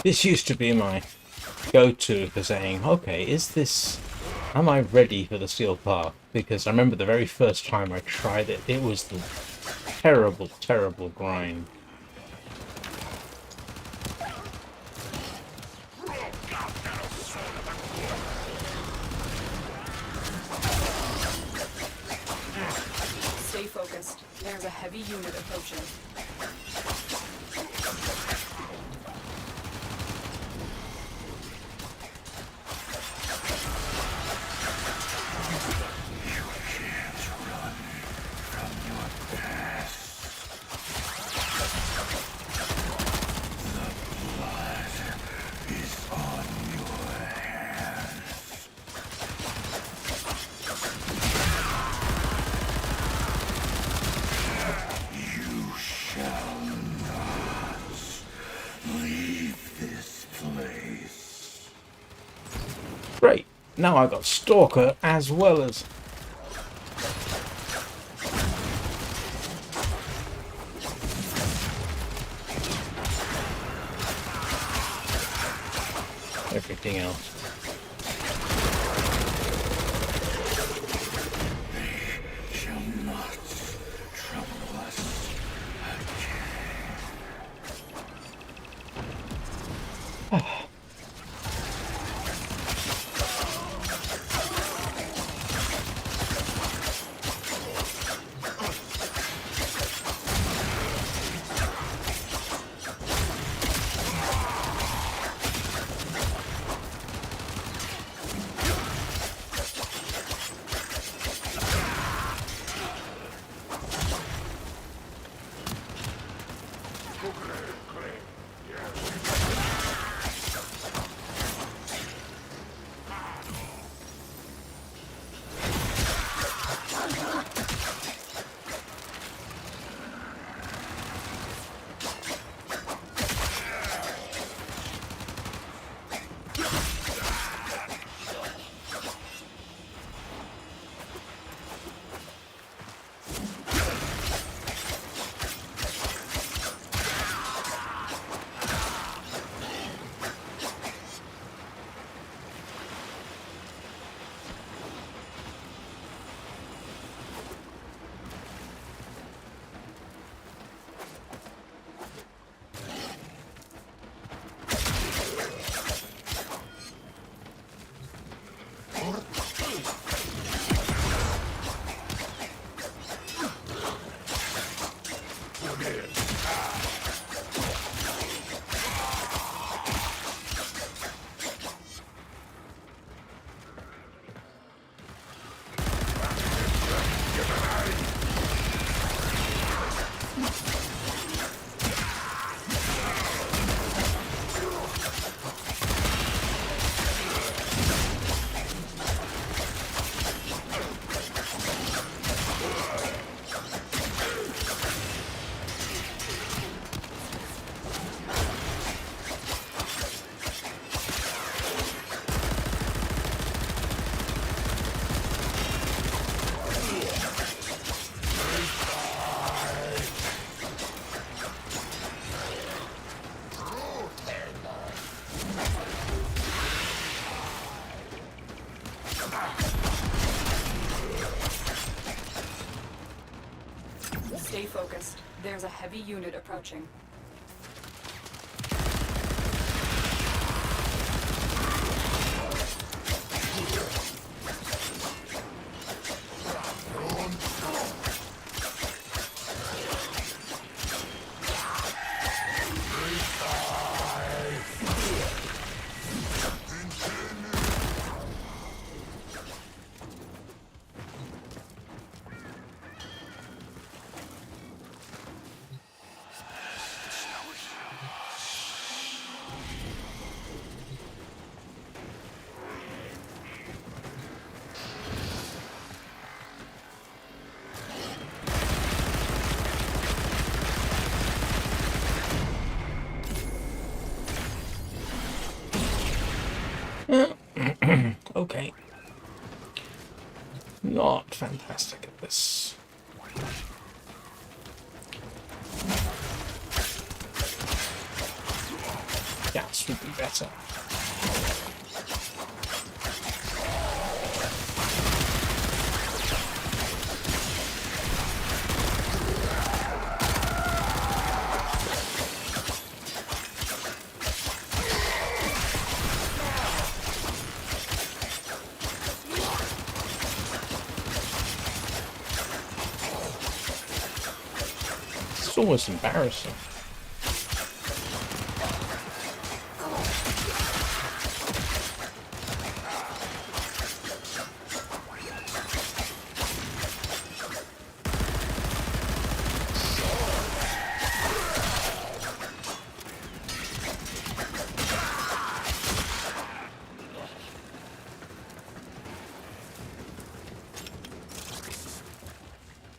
This used to be my go-to for saying, okay, am I ready for the steel path? Because I remember the very first time I tried it, it was the terrible, terrible grind. focused. There's a heavy unit approaching. Great. Now I got Stalker as well as everything else. Stay focused. There's a heavy unit approaching. Okay. Not fantastic at this. Gas would be better. It's almost embarrassing.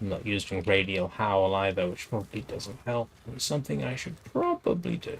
I'm not using Radio Howl either, which probably doesn't help. It's something I should probably do.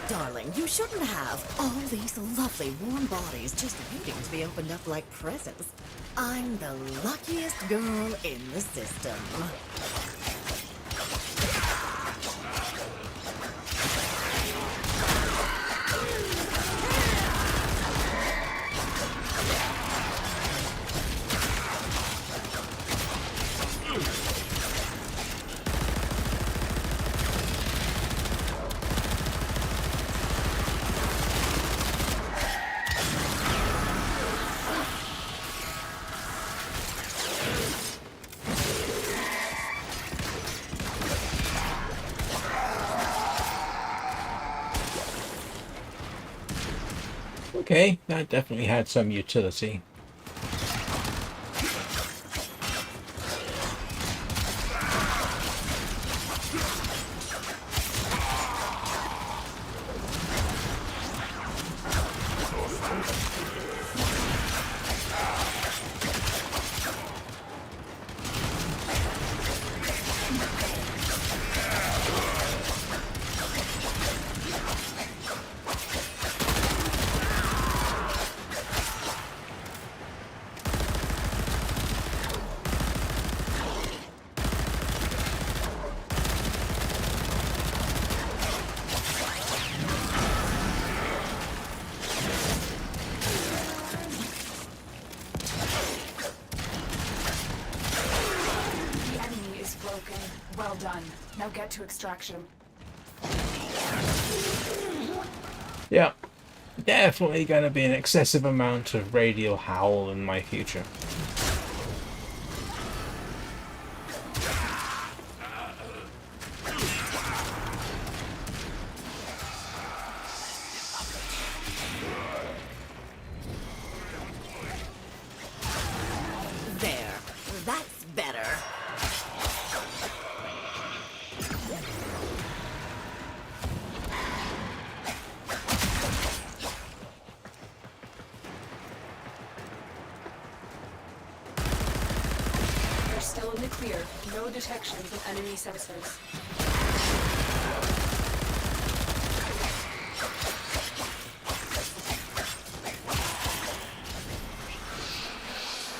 Darling, you shouldn't have all these lovely warm bodies just waiting to be opened up like presents. I'm the luckiest girl in the system. Okay, that definitely had some utility. Well done. Now get to extraction. Yeah, definitely going to be an excessive amount of Radio Howl in my future. There. That's better. You're still in the clear. No detection from enemy sensors.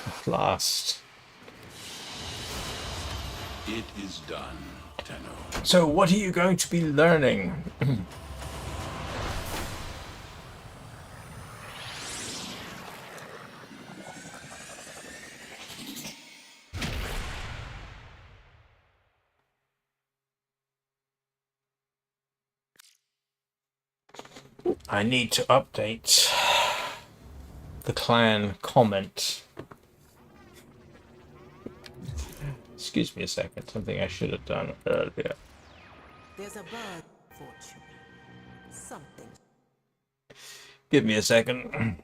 At last. It is done, Tenno. So what are you going to be learning? I need to update the clan comment. Excuse me a second, something I should have done earlier. There's a bug, Fortune. Something. Give me a second.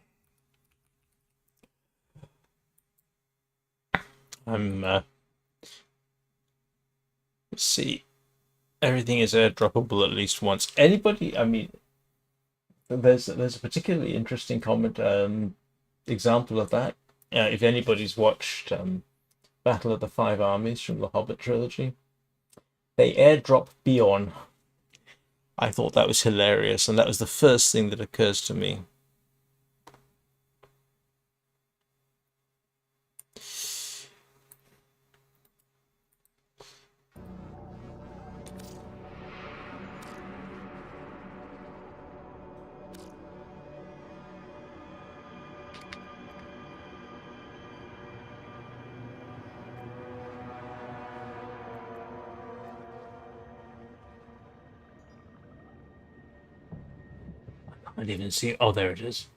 Let's see. Everything is airdroppable at least once. Anybody, I mean, there's a particularly interesting comment, example of that. If anybody's watched Battle of the Five Armies from the Hobbit trilogy, they airdrop Bjorn. I thought that was hilarious, and that was the first thing that occurs to me. didn't even see. Oh, there it is.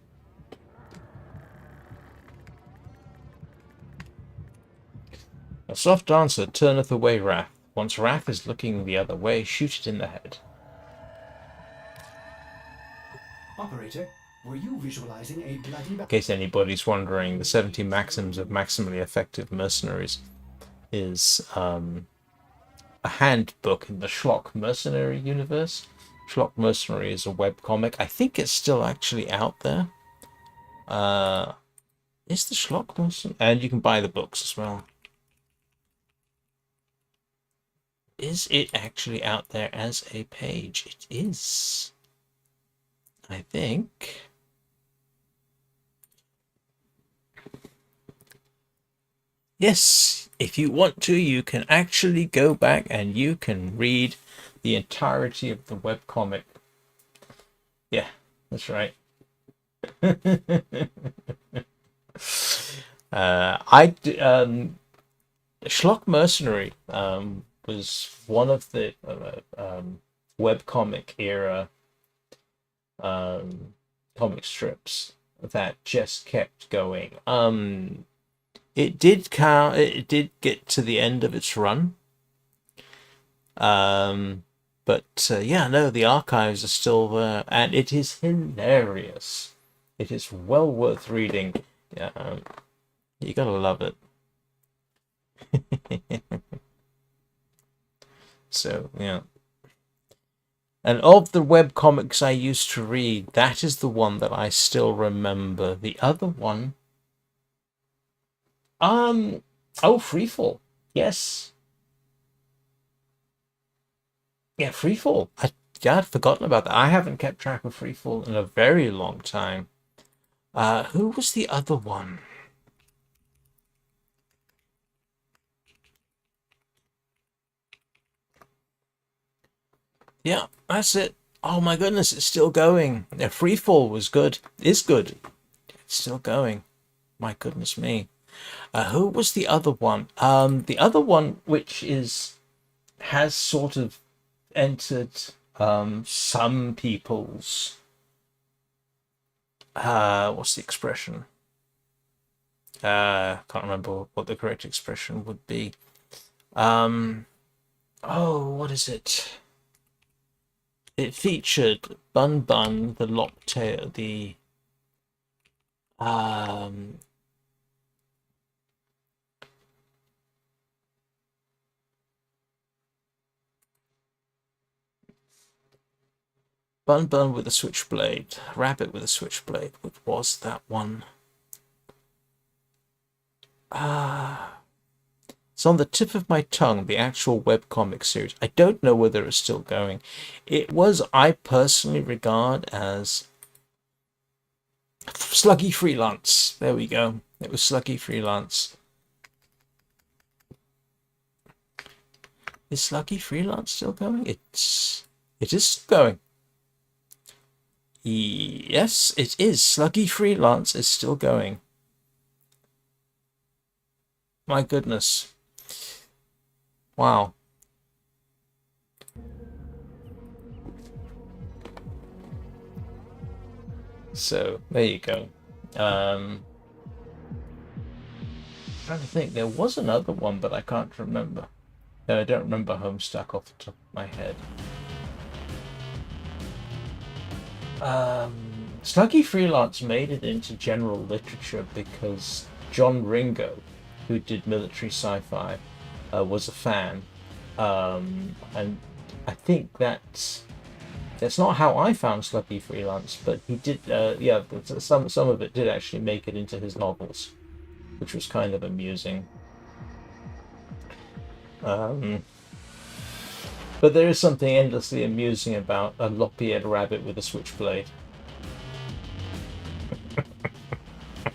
A soft answer turneth away wrath. Once wrath is looking the other way, shoot it in the head. Operator, were you visualizing a bloody In case anybody's wondering, the 70 Maxims of Maximally Effective Mercenaries is a handbook in the Schlock Mercenary universe. Schlock Mercenary is a webcomic. I think it's still actually out there. Is the Schlock Mercenary? And you can buy the books as well. Is it actually out there as a page? It is. I think. Yes, if you want to, you can actually go back and you can read the entirety of the webcomic. Yeah, that's right. Schlock Mercenary was one of the webcomic era comic strips that just kept going. It did get to the end of its run. But yeah, no, the archives are still there, and it is hilarious. It is well worth reading. Yeah, you gotta love it. So, yeah. And of the web comics I used to read, that is the one that I still remember. The other one, oh, Freefall. Yes. Yeah, Freefall. I'd forgotten about that. I haven't kept track of Freefall in a very long time. Who was the other one? Yeah, that's it. Oh my goodness, it's still going. Yeah, Freefall was good. Is good. It's still going. My goodness me. Who was the other one? The other one, which has sort of entered some people's what's the expression? Can't remember what the correct expression would be. Oh, what is it? It featured Bun Bun, the Locktail, the Bun Bun with a switchblade, Rabbit with a switchblade. What was that one? It's on the tip of my tongue, the actual webcomic series. I don't know whether it's still going. It was, I personally regard as Sluggy Freelance. There we go. It was Sluggy Freelance. Is Sluggy Freelance still going? It is still going. Yes, it is. Sluggy Freelance is still going. My goodness. Wow. So, there you go. Trying to think, there was another one, but I can't remember. No, I don't remember Homestuck off the top of my head. Sluggy Freelance made it into general literature because John Ringo, who did military sci-fi, was a fan, and I think that's not how I found Sluggy Freelance, but he did. Yeah, some of it did actually make it into his novels, which was kind of amusing. But there is something endlessly amusing about a lop-eared rabbit with a switchblade. At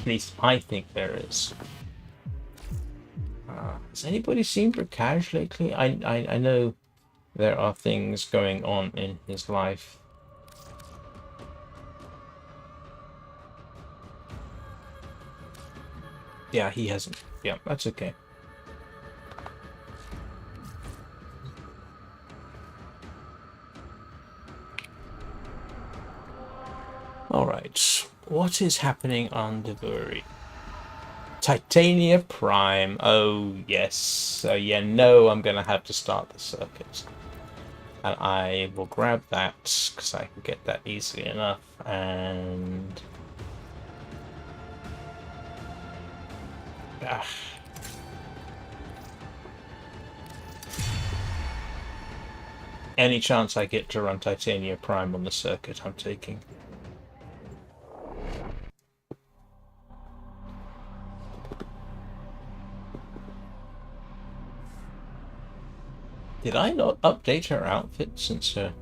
least I think there is. Has anybody seen Bricage lately? I know there are things going on in his life. Yeah, he hasn't. Yeah, that's okay. Alright, what is happening on Devuri? Titania Prime. Oh, yes. So, yeah, no, I'm going to have to start the circuit. And I will grab that, because I can get that easily enough. And... any chance I get to run Titania Prime on the circuit, I'm taking. Did I not update her outfit since her...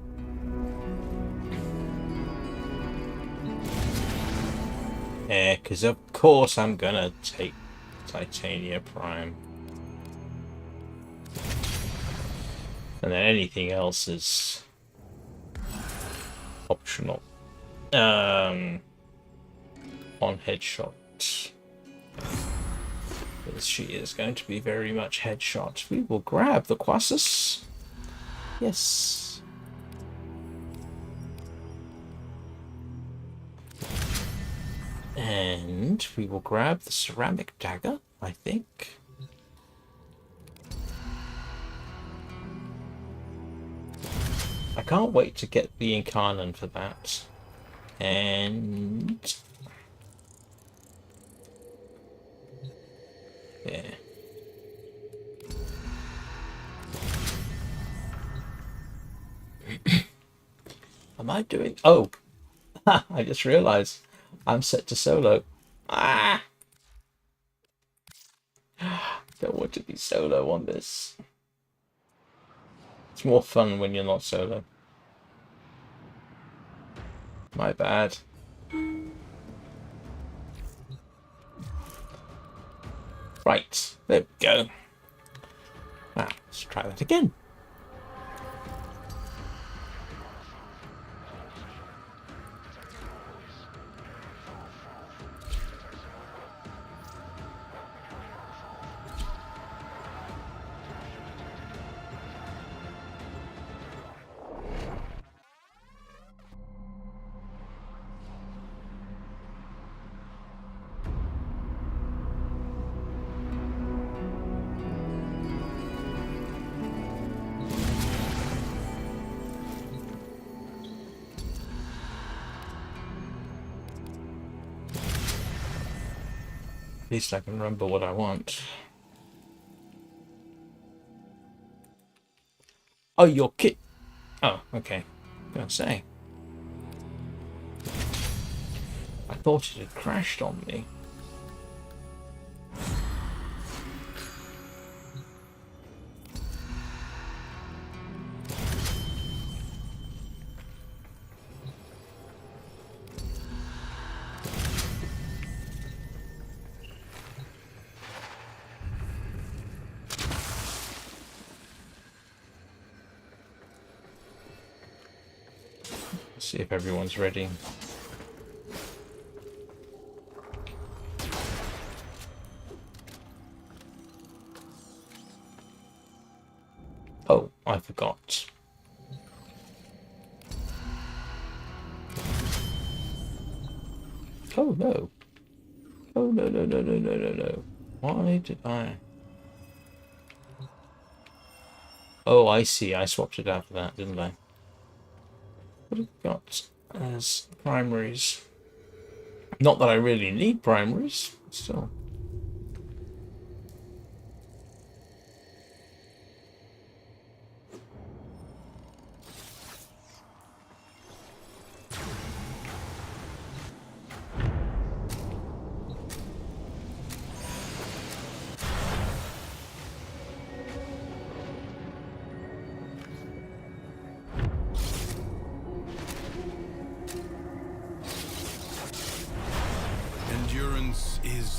yeah, because of course I'm gonna take Titania Prime. And then anything else is optional. On headshot. Because she is going to be very much headshot. We will grab the Quasis. Yes. And we will grab the ceramic dagger, I think. I can't wait to get the Incarnon for that. And... yeah. Am I doing... oh! I just realised I'm set to solo. Ah! Don't want to be solo on this. It's more fun when you're not solo. My bad. Right, there we go. Now, let's try that again. At least I can remember what I want. Oh, your kit. Oh, okay. I'm gonna say. I thought it had crashed on me. See if everyone's ready. Oh, I forgot. Oh no. Oh no no no no no no no. Why did I? Oh, I see. I swapped it out for that, didn't I? What have we got as primaries? Not that I really need primaries, but still.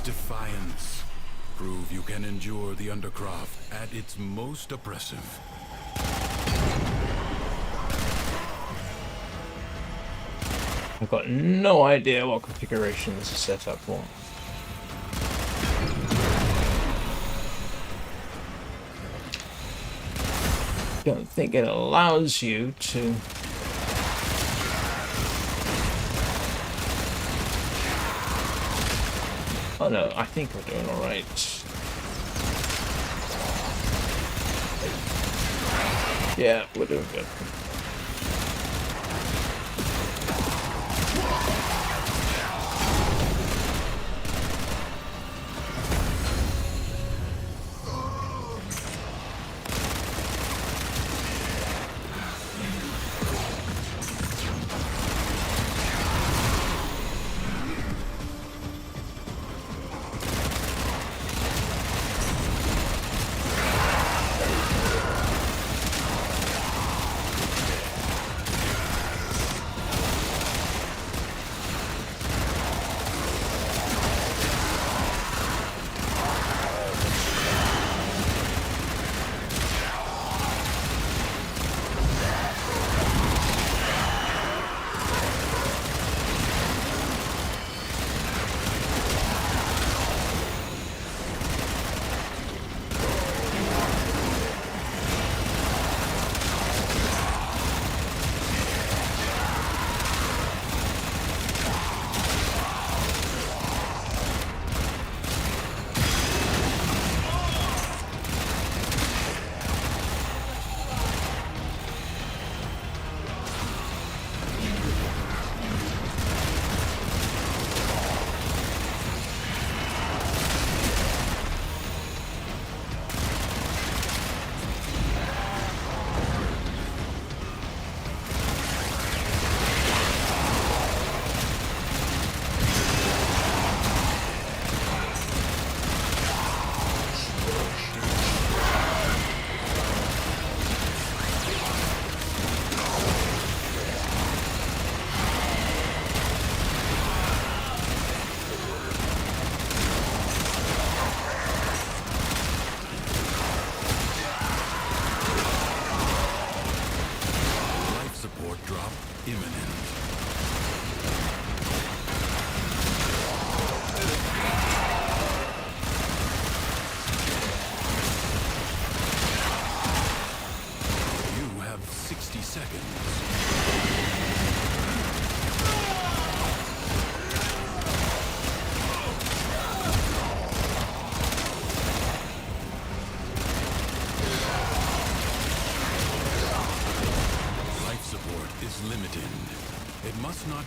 Defiance. Prove you can endure the Undercroft at its most oppressive. I've got no idea what configuration this is set up for. Don't think it allows you to Oh no, I think we're doing alright. Yeah, we're doing good.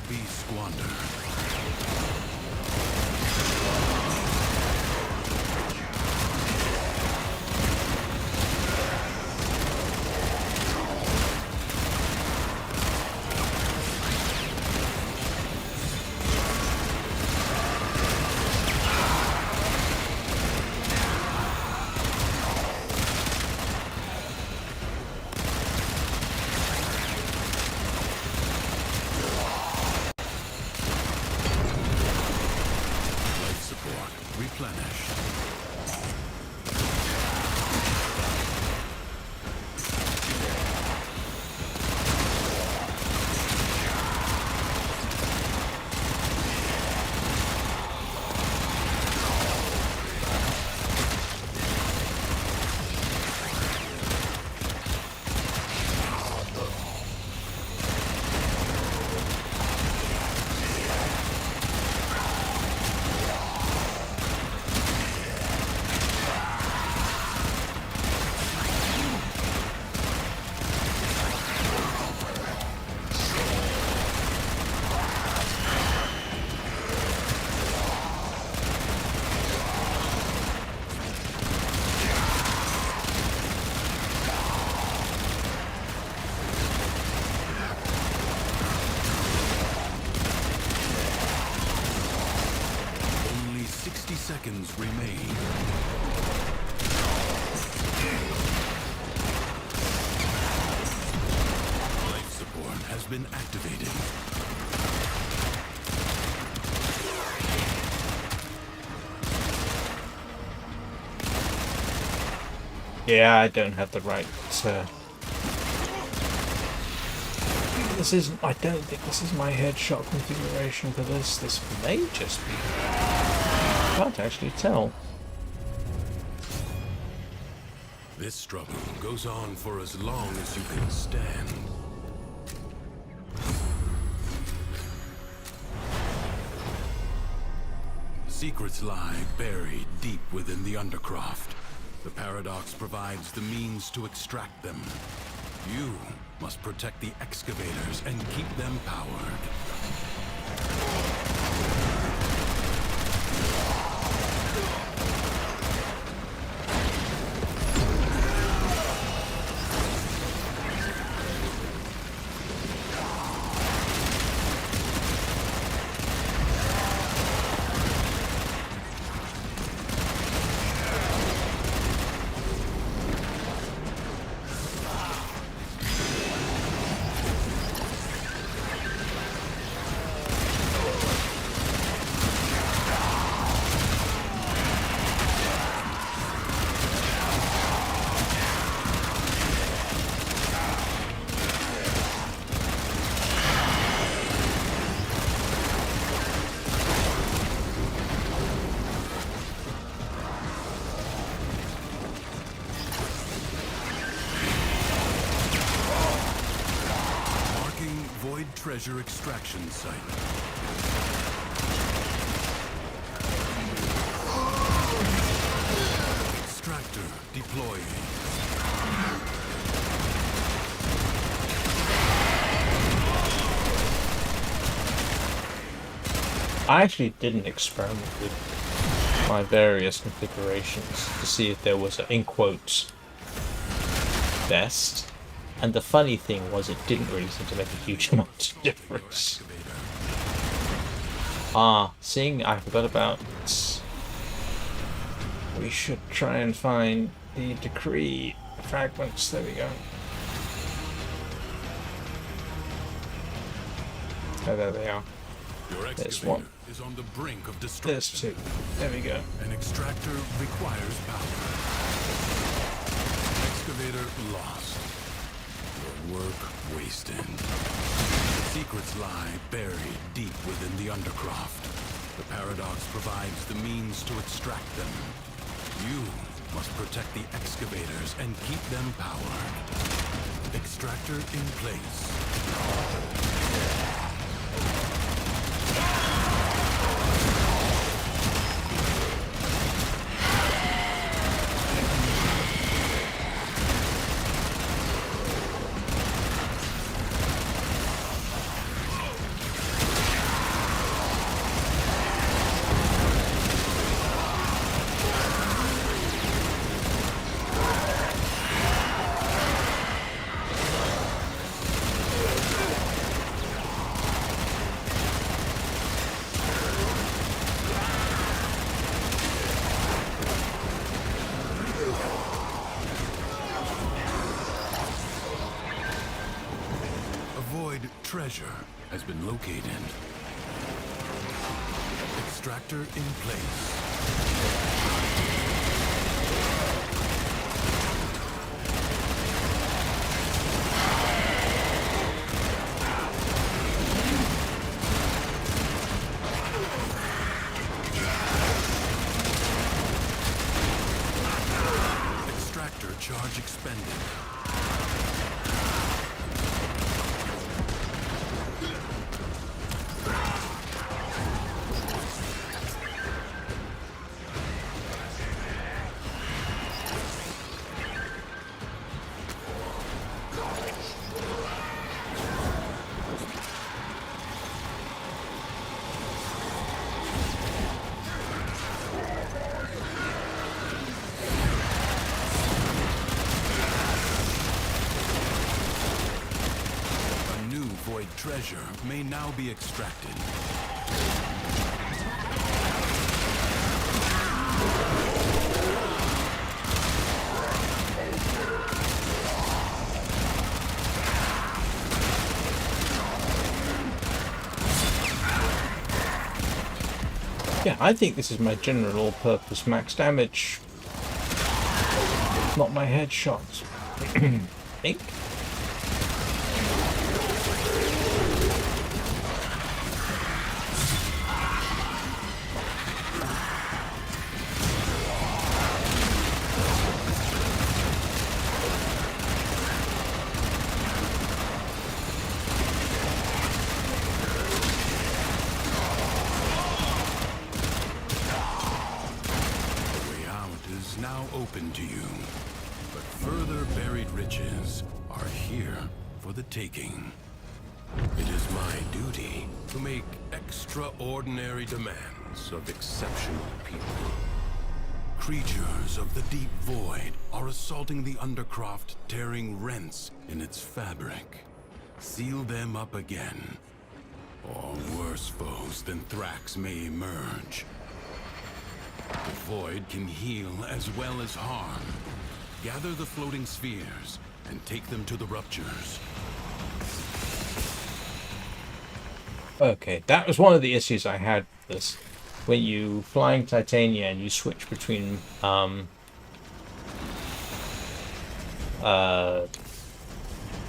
Be squandered. Seconds remain. Life support has been activated. Yeah, I don't have the right. This isn't. I don't think this is my headshot configuration for this. This may just be. I can't actually tell. This struggle goes on for as long as you can stand. Secrets lie buried deep within the Undercroft. The paradox provides the means to extract them. You must protect the excavators and keep them powered. Treasure extraction site. Extractor deploying. I actually didn't experiment with my various configurations to see if there was an, in quotes, best. And the funny thing was, it didn't really seem to make a huge amount of difference. Seeing I forgot about... We should try and find the decree fragments. There we go. Oh, there they are. There's one. Is on the brink of destruction. There's two. There we go. An extractor requires power. Excavator lost. Work wasted. Secrets lie buried deep within the Undercroft. The paradox provides the means to extract them. You must protect the excavators and keep them powered. Extractor in place. Treasure has been located. Extractor in place. Extractor charge expended. Treasure may now be extracted. Yeah, I think this is my general all-purpose max damage. Not my headshots. Think? open to you, but further buried riches are here for the taking. It is my duty to make extraordinary demands of exceptional people. Creatures of the deep void are assaulting the Undercroft, tearing rents in its fabric. Seal them up again, or worse foes than Thrax may emerge. The void can heal as well as harm. Gather the floating spheres and take them to the ruptures. Okay, that was one of the issues I had with this. When you flying Titania and you switch between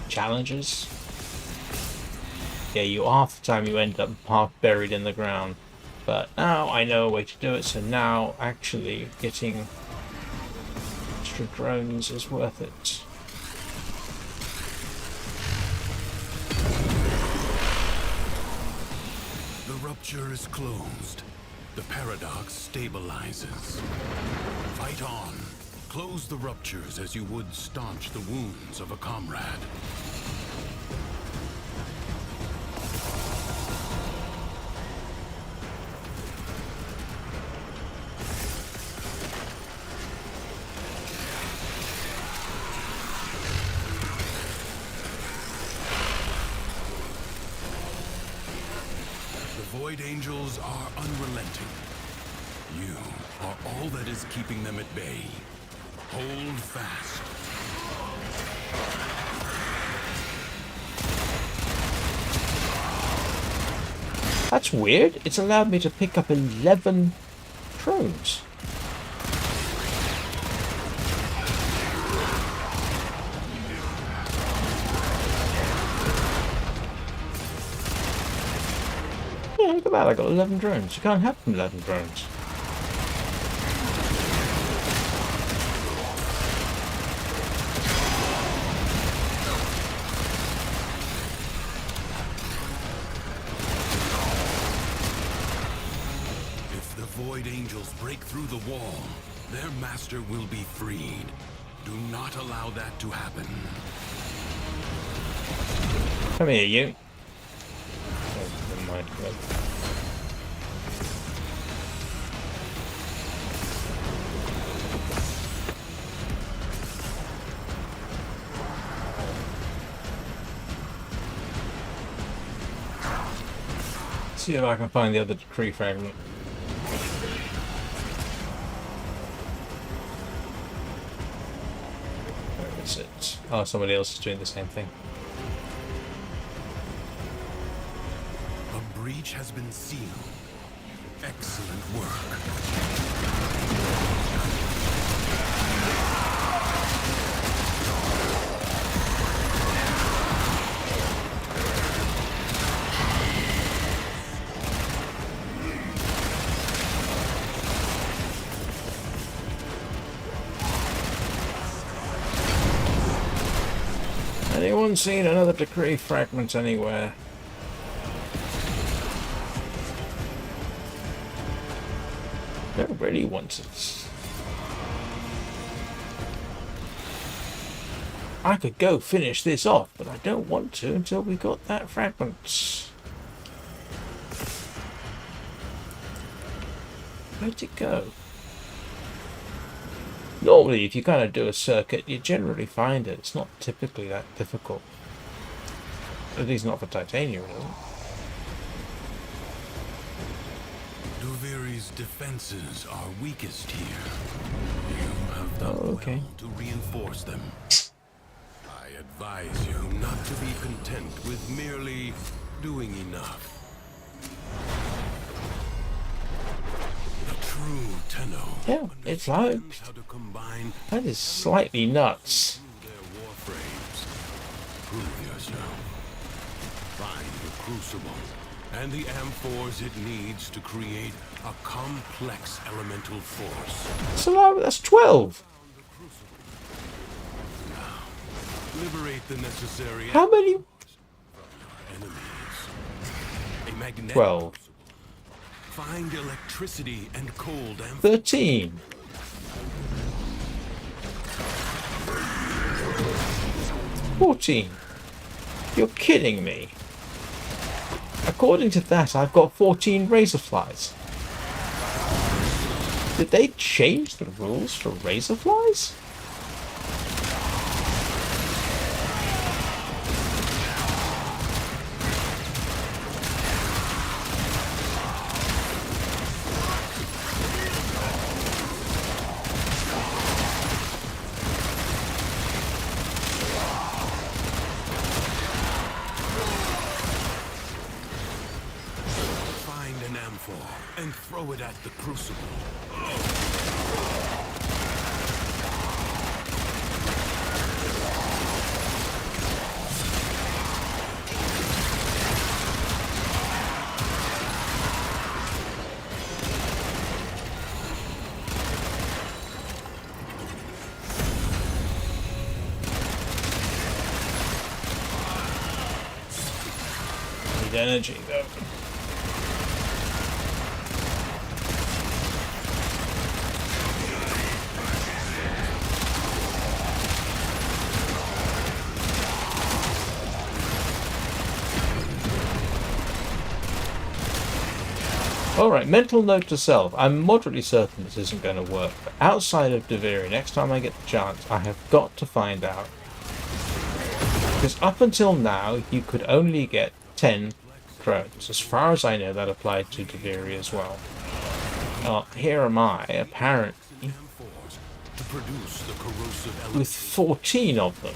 challenges, yeah, you half the time you end up half buried in the ground. But now I know a way to do it, so now actually getting extra drones is worth it. The rupture is closed. The paradox stabilizes. Fight on. Close the ruptures as you would staunch the wounds of a comrade. Void Angels are unrelenting. You are all that is keeping them at bay. Hold fast. That's weird. It's allowed me to pick up 11 drones. Yeah, look at that, I got 11 drones. You can't have 11 drones. If the Void Angels break through the wall, their master will be freed. Do not allow that to happen. Come here, you. Oh, never mind. See if I can find the other decree fragment. Where is it? Oh, somebody else is doing the same thing. A breach has been sealed. Excellent work. Anyone seen another decree fragment anywhere? Nobody wants it. I could go finish this off, but I don't want to until we got that fragment. Where'd it go? Normally, if you kind of do a circuit, you generally find it. It's not typically that difficult. At least not for titanium, really. Duviri's defenses are weakest here. You have done okay. well to reinforce them. I advise you not to be content with merely doing enough. The true Tenno Yeah, it's loud. understands how to combine That is slightly nuts. their warframes. Prove yourself. Find the crucible and the amphors it needs to create a complex elemental force. So that's 12. Liberate the necessary How many? enemies. A magnetic 12. crucible. Find electricity and cold amphors. 13. 14. You're kidding me. According to that, I've got 14 razorflies. Did they change the rules for razorflies? Find an amphor and throw it at the crucible. Need energy though. Alright, mental note to self. I'm moderately certain this isn't going to work, but outside of Deviri, next time I get the chance, I have got to find out. Because up until now, you could only get 10 crones. As far as I know, that applied to Deviri as well. Here am I, apparently, To produce the corrosive element. with 14 of them.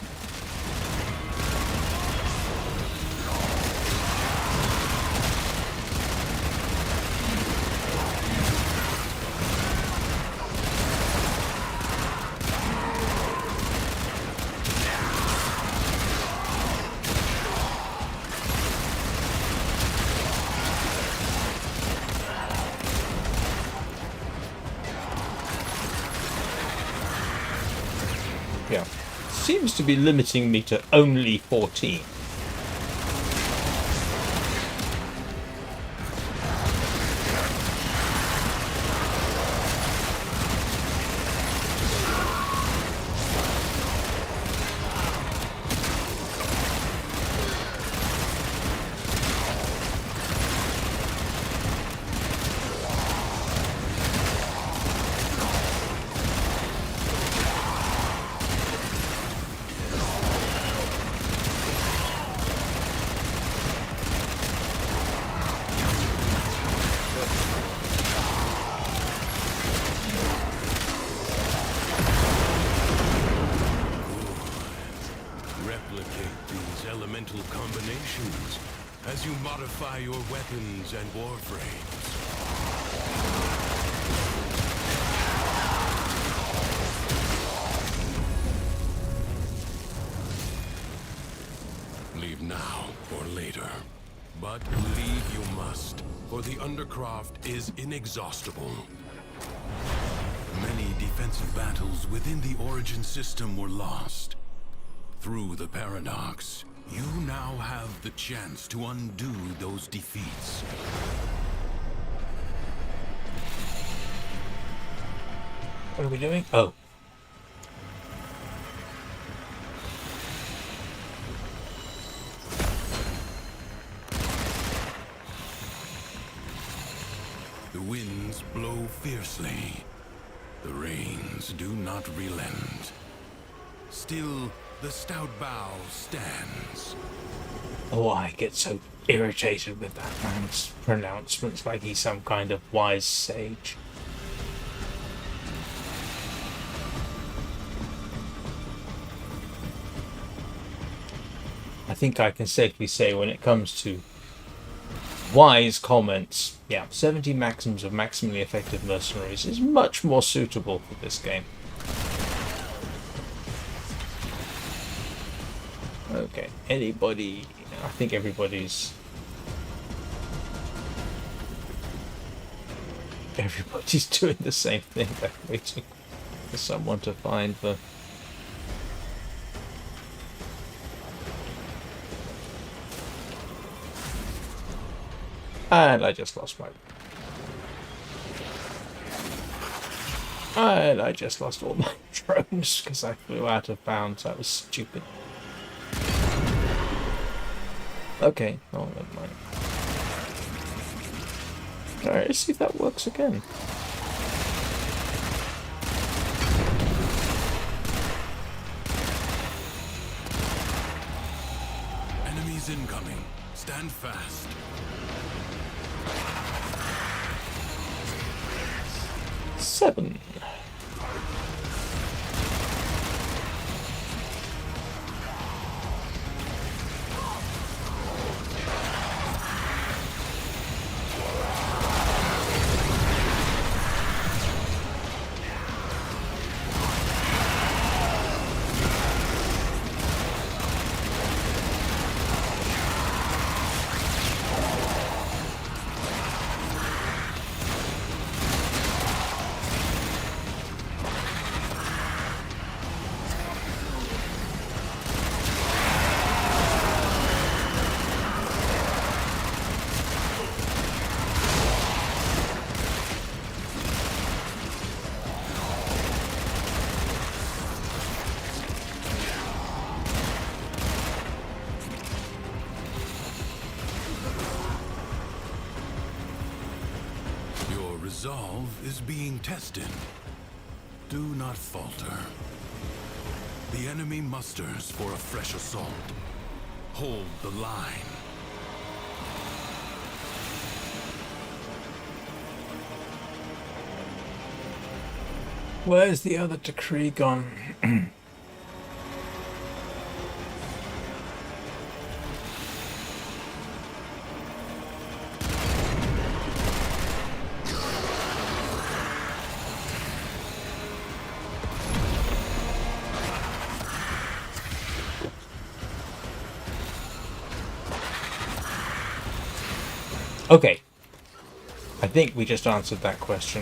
Yeah. Seems to be limiting me to only 14. Replicate these elemental combinations as you modify your weapons and warframes. Leave now or later. But leave you must, for the Undercroft is inexhaustible. Many defensive battles within the Origin system were lost. Through the Paradox, you now have the chance to undo those defeats. What are we doing? Oh. The winds blow fiercely. The rains do not relent. Still, the stout bough stands. Oh, I get so irritated with that man's pronouncements like he's some kind of wise sage. I think I can safely say when it comes to wise comments, yeah, 70 maxims of maximally effective mercenaries is much more suitable for this game. Okay, anybody, I think everybody's doing the same thing. They're waiting for someone to find the... And I just lost my... And I just lost all my drones because I flew out of bounds. That was stupid. Okay, oh, never mind. Alright, let's see if that works again. Enemies incoming. Stand fast. Seven. Resolve is being tested. Do not falter. The enemy musters for a fresh assault. Hold the line. Where's the other decree gone? Okay. I think we just answered that question.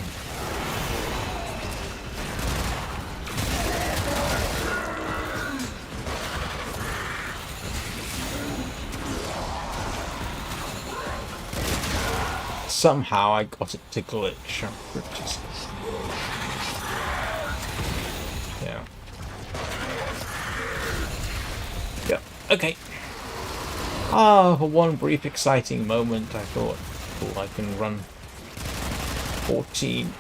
Somehow I got it to glitch. Yeah. Yep. Okay. Ah, for one brief exciting moment, I thought, oh, I can run 14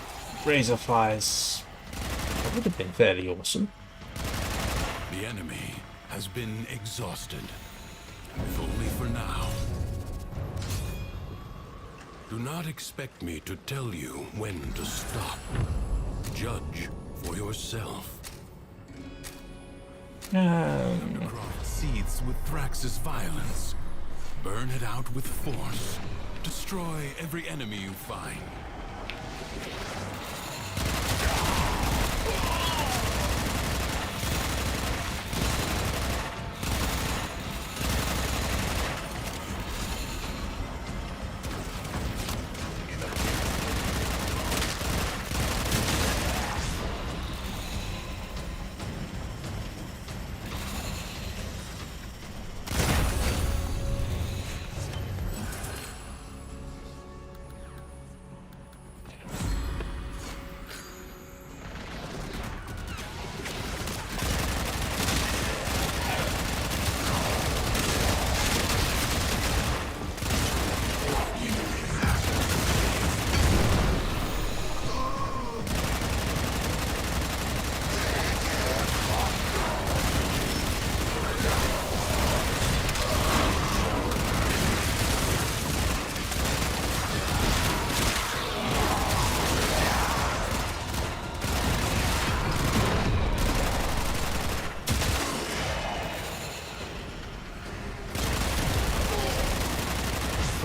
Razorflies. That would have been fairly awesome. The enemy has been exhausted, if only for now. Do not expect me to tell you when to stop. Judge for yourself. Undercroft seethes with Thrax's violence. Burn it out with force. Destroy every enemy you find.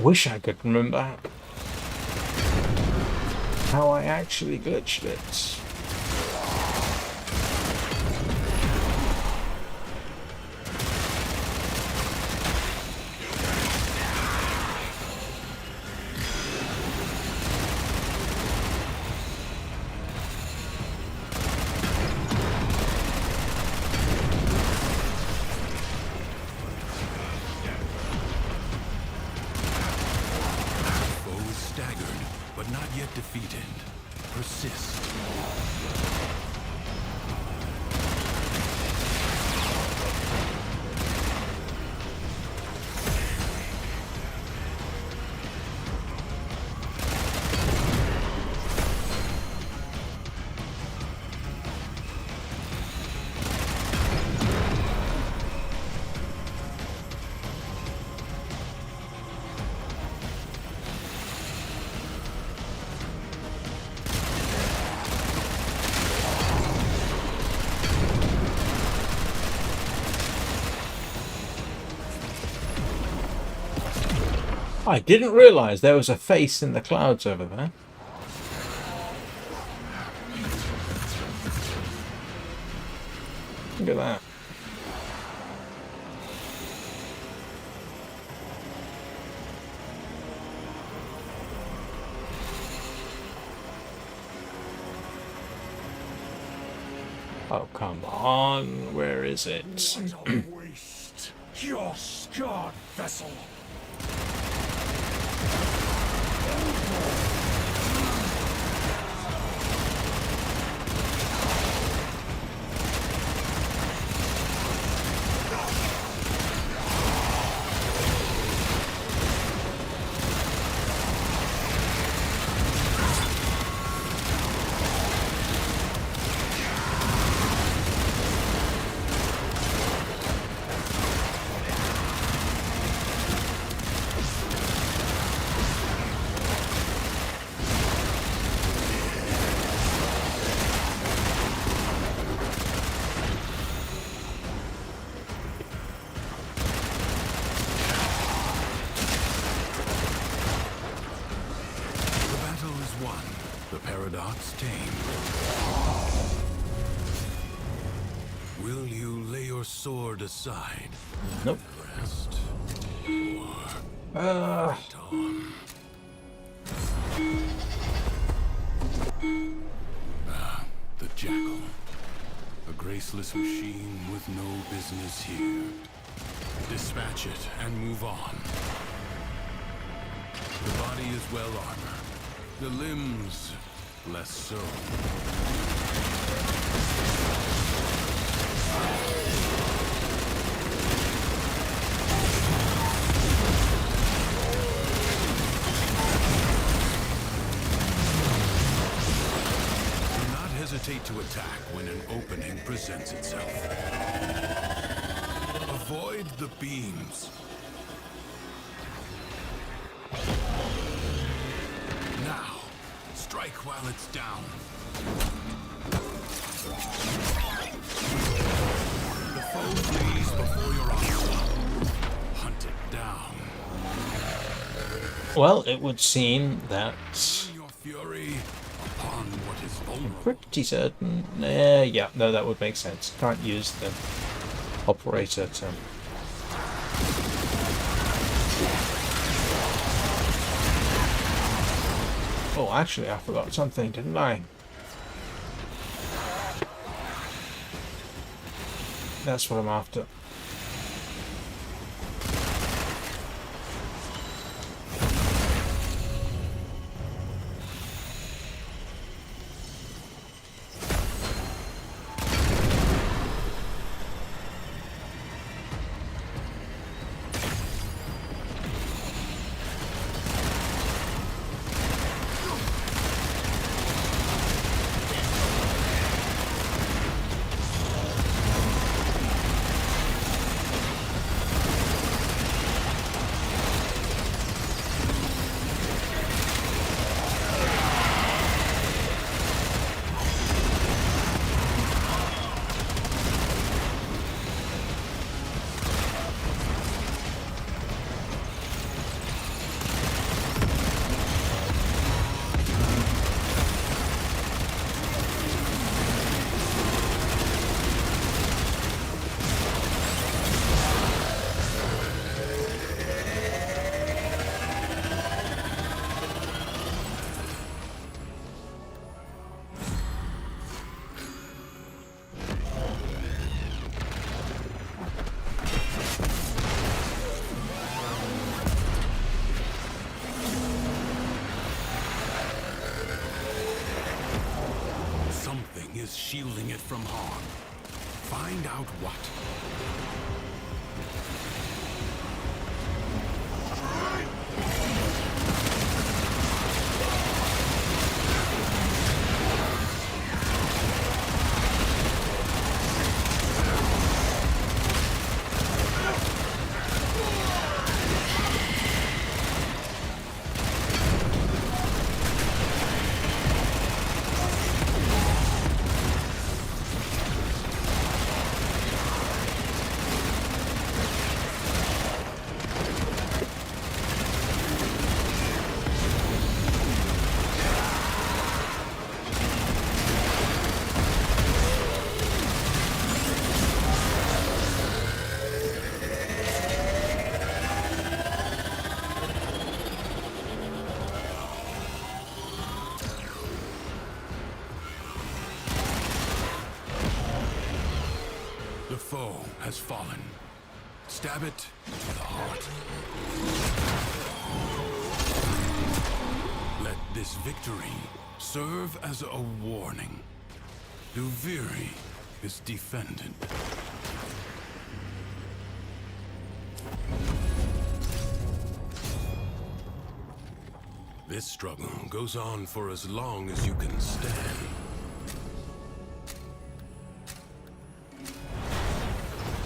Wish I could remember how I actually glitched it. Defeated. Persist. I didn't realise there was a face in the clouds over there. Look at that. Oh, come on. Where is it? What a waste! Your scarred vessel! Paradox tamed. Will you lay your sword aside? Nope. Rest. Or fight on? Ah, the jackal. A graceless machine with no business here. Dispatch it and move on. The body is well armored. The limbs, less so. Do not hesitate to attack when an opening presents itself. Avoid the beams. Now, strike while it's down. The foe flees before your onslaught. Hunt it down. Well, it would seem that Your fury upon what is vulnerable. pretty certain. Yeah, no, that would make sense. Can't use the operator to. Oh, actually, I forgot something, didn't I? That's what I'm after. Something is shielding it from harm. Find out what. has fallen. Stab it to the heart. Let this victory serve as a warning. Duviri is defended. This struggle goes on for as long as you can stand.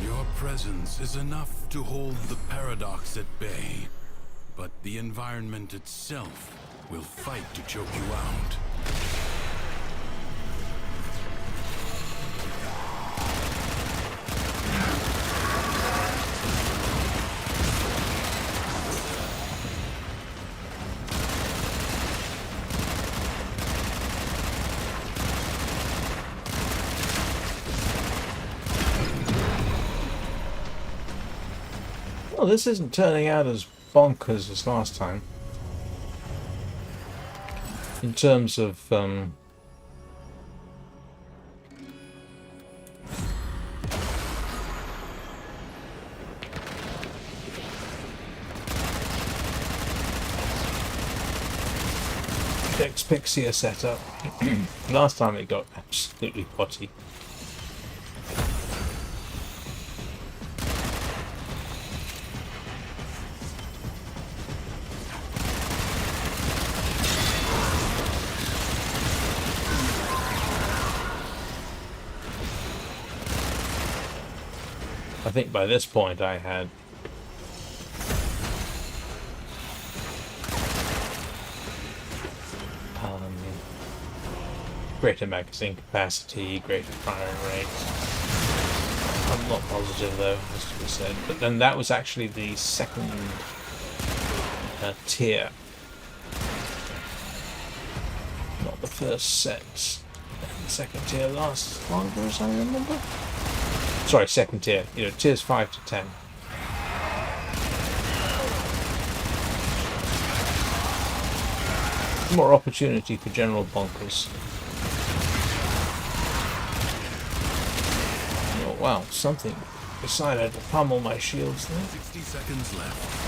Your presence is enough to hold the paradox at bay, but the environment itself will fight to choke you out. Well, this isn't turning out as bonkers as last time. In terms of Dexpixia setup. Last time it got absolutely potty. I think by this point I had greater magazine capacity, greater firing rate. I'm not positive though, has to be said. But then that was actually the second tier, not the first set. The second tier lasts longer, as I remember. Sorry, second tier. You know, tiers 5 to 10. More opportunity for general bonkers. Oh wow, something decided to pummel my shields there. 60 seconds left.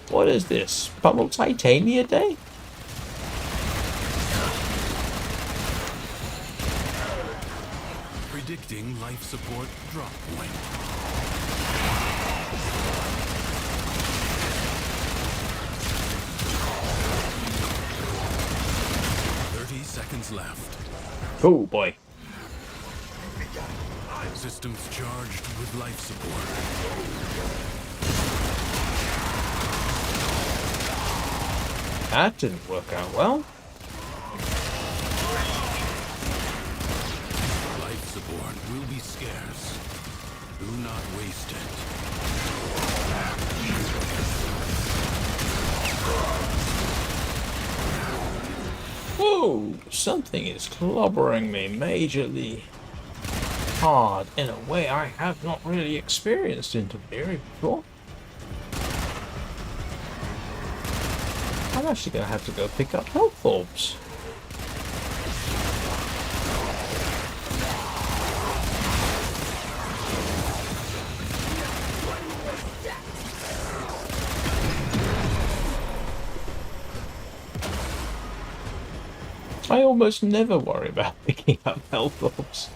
What is this? Pummel Titania Day? Predicting life support drop point. Seconds left. Oh boy. Systems charged with life support. That didn't work out well. Life support will be scarce. Do not waste it. Whoa! Something is clobbering me majorly hard in a way I have not really experienced in Duviri before. I'm actually going to have to go pick up health orbs. I almost never worry about picking up health orbs.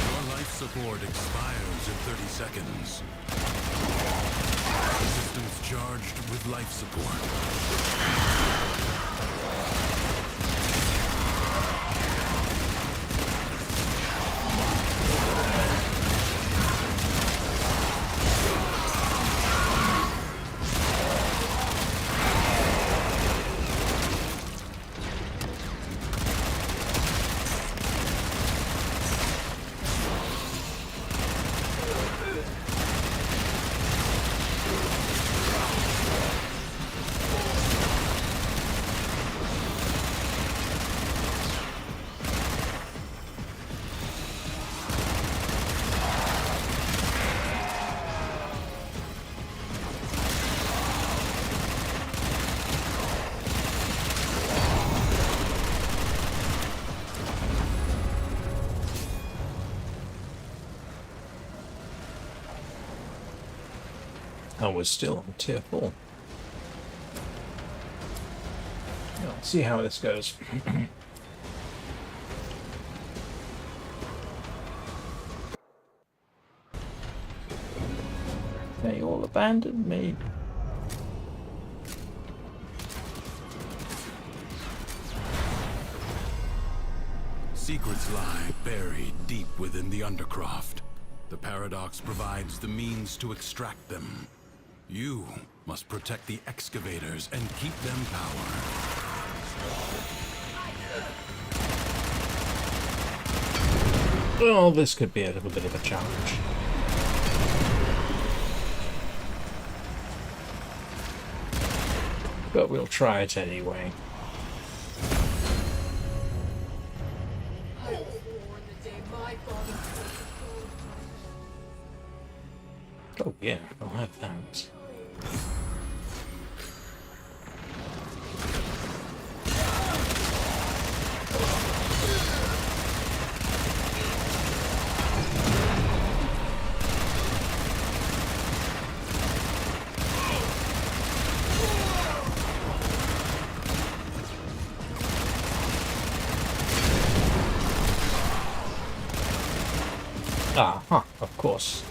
Your life support expires in 30 seconds. Systems charged with life support. And we're still on tier 4. Let's see how this goes. They all abandoned me. Secrets lie buried deep within the Undercroft. The Paradox provides the means to extract them. You must protect the excavators and keep them powered. Well, this could be a little bit of a challenge. But we'll try it anyway. Oh yeah, I'll have that. Of course.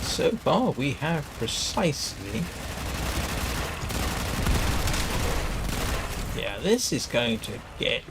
So far, we have precisely... Yeah, this is going to get...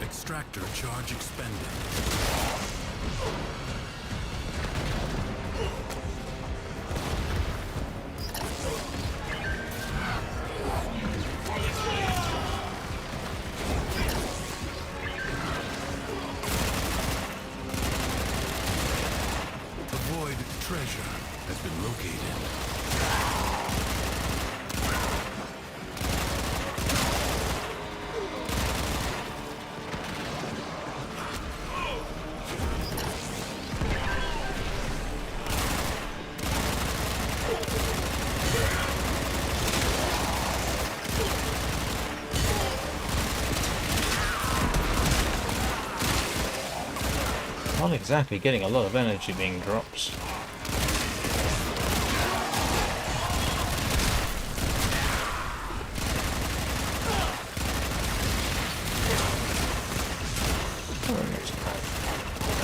Extractor charge expended. The void treasure has been located. Not exactly getting a lot of energy being dropped.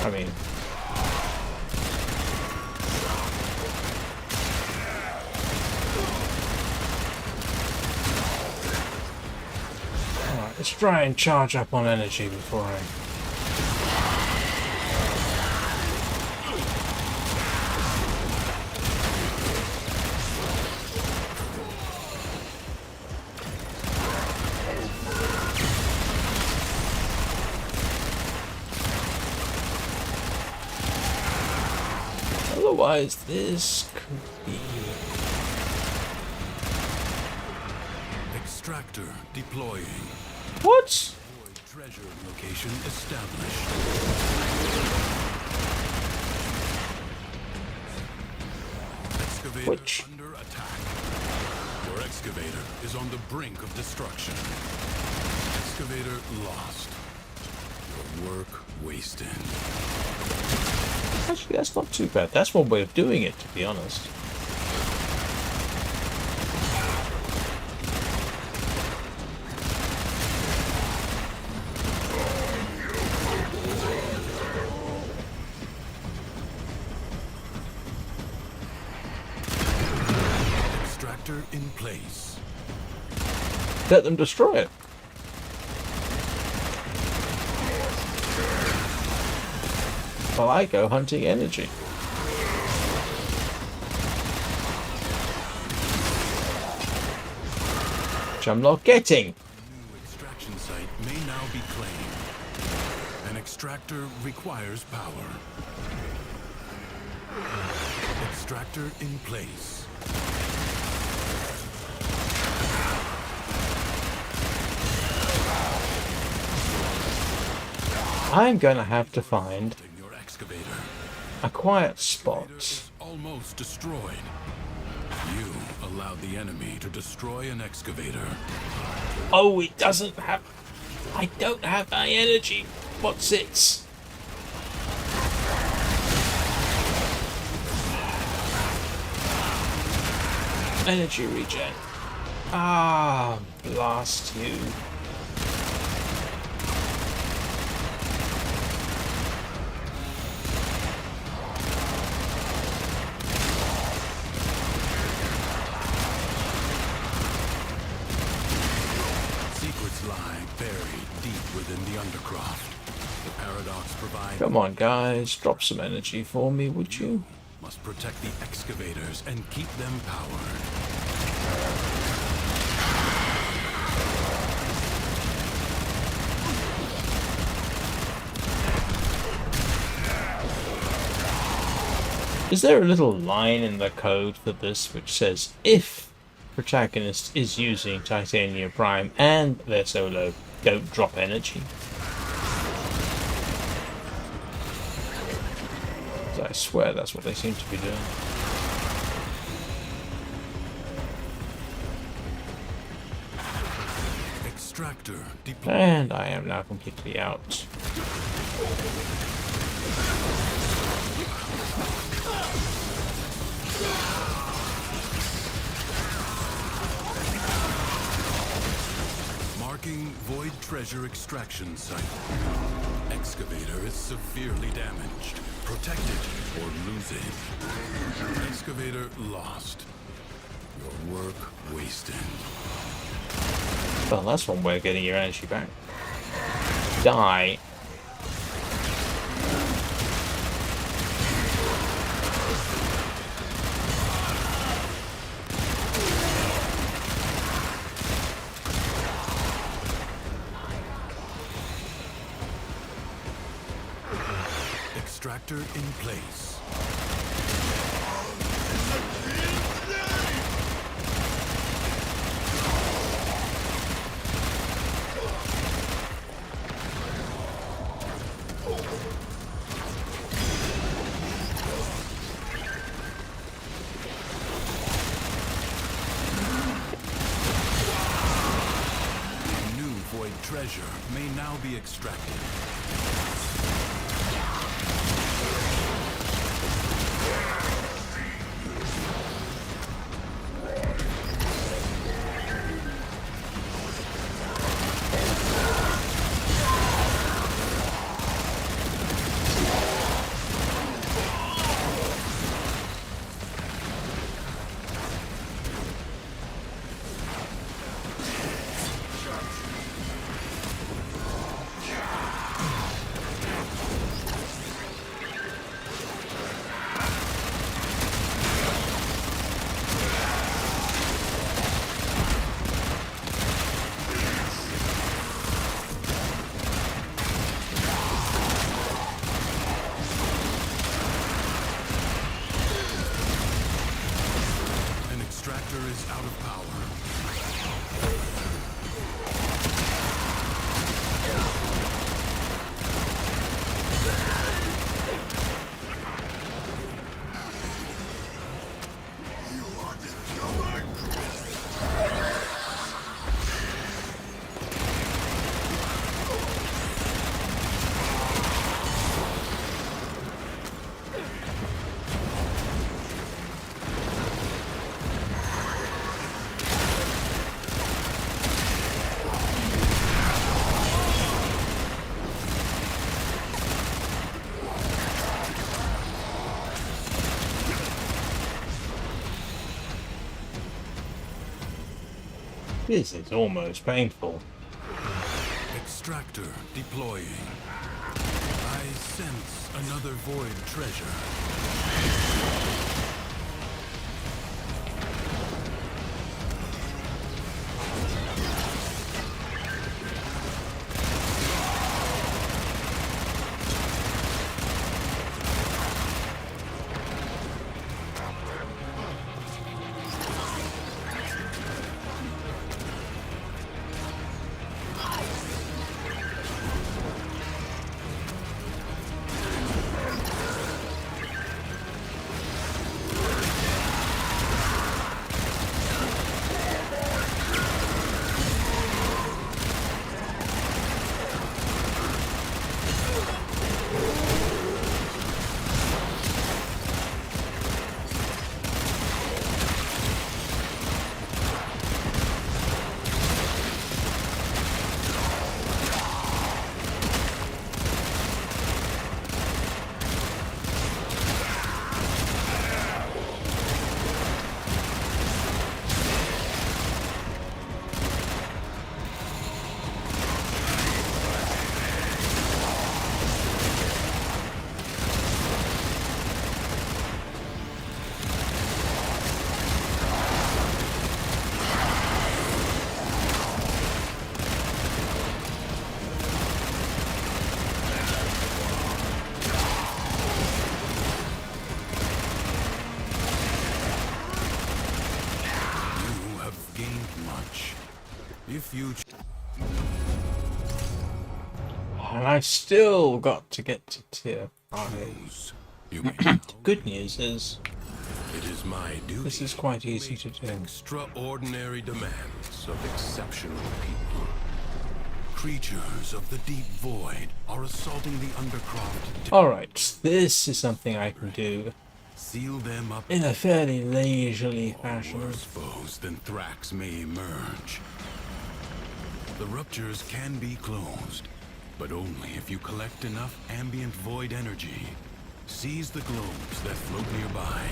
I mean... Alright, let's try and charge up on energy before I... Otherwise, this could be... Extractor deploying. What? Void treasure location established. Excavator under attack. Your excavator is on the brink of destruction. Excavator lost. Your work wasted. Actually, that's not too bad. That's one way of doing it, to be honest. Extractor in place. Let them destroy it. While I go hunting energy. Which I'm not getting. New extraction site may now be claimed. An extractor requires power. Extractor in place. I'm gonna have to find Your excavator. a quiet Excavator spot. is almost destroyed. You allowed the enemy to destroy an excavator. Oh, it doesn't have... I don't have my energy. What's it? Energy regen. Ah, blast you. Secrets lie buried deep within the undercroft. The paradox provides... Come on, guys. Drop some energy for me, would you? Must protect the excavators and keep them powered. Is there a little line in the code for this which says if protagonist is using Titanium Prime and their solo, don't drop energy? I swear that's what they seem to be doing. Extractor deployed. And I am now completely out. Marking void treasure extraction site. Excavator is severely damaged. Protect it or lose it. Excavator lost. Your work wasted. Well, that's one way of getting your energy back. Die. Extractor in place. New void treasure may now be extracted. This is almost painful. Extractor deploying. I sense another void treasure. If you And I've still got to get to tier 5. choose, you may know. Good news is, It is my duty. this is quite easy to do. Extraordinary demands of exceptional people. Creatures of the deep void are assaulting the undercroft. Alright, this is something I can do Seal them up. in a fairly leisurely fashion. Worse foes than Thrax may emerge. The ruptures can be closed, but only if you collect enough ambient void energy. Seize the globes that float nearby.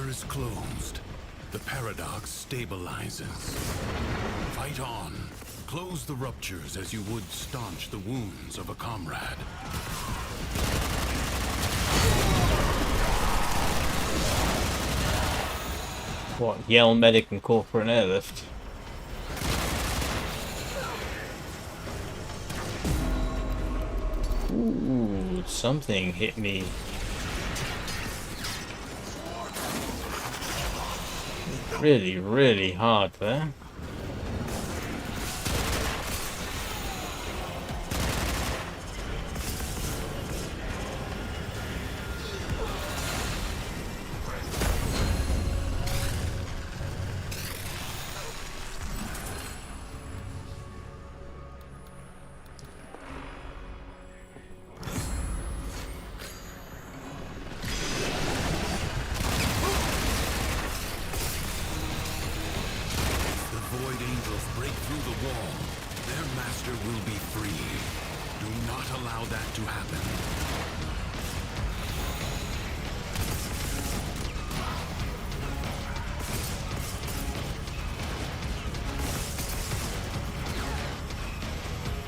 Is closed. The paradox stabilizes. Fight on. Close the ruptures as you would staunch the wounds of a comrade. What, yell medic and call for an airlift? Ooh, something hit me. Really, really hard there.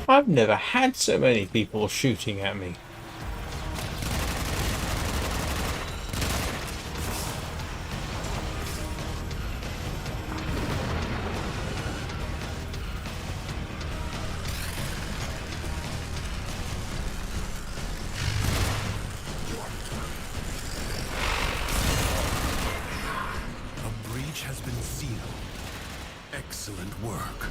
I've never had so many people shooting at me. A breach has been sealed. Excellent work.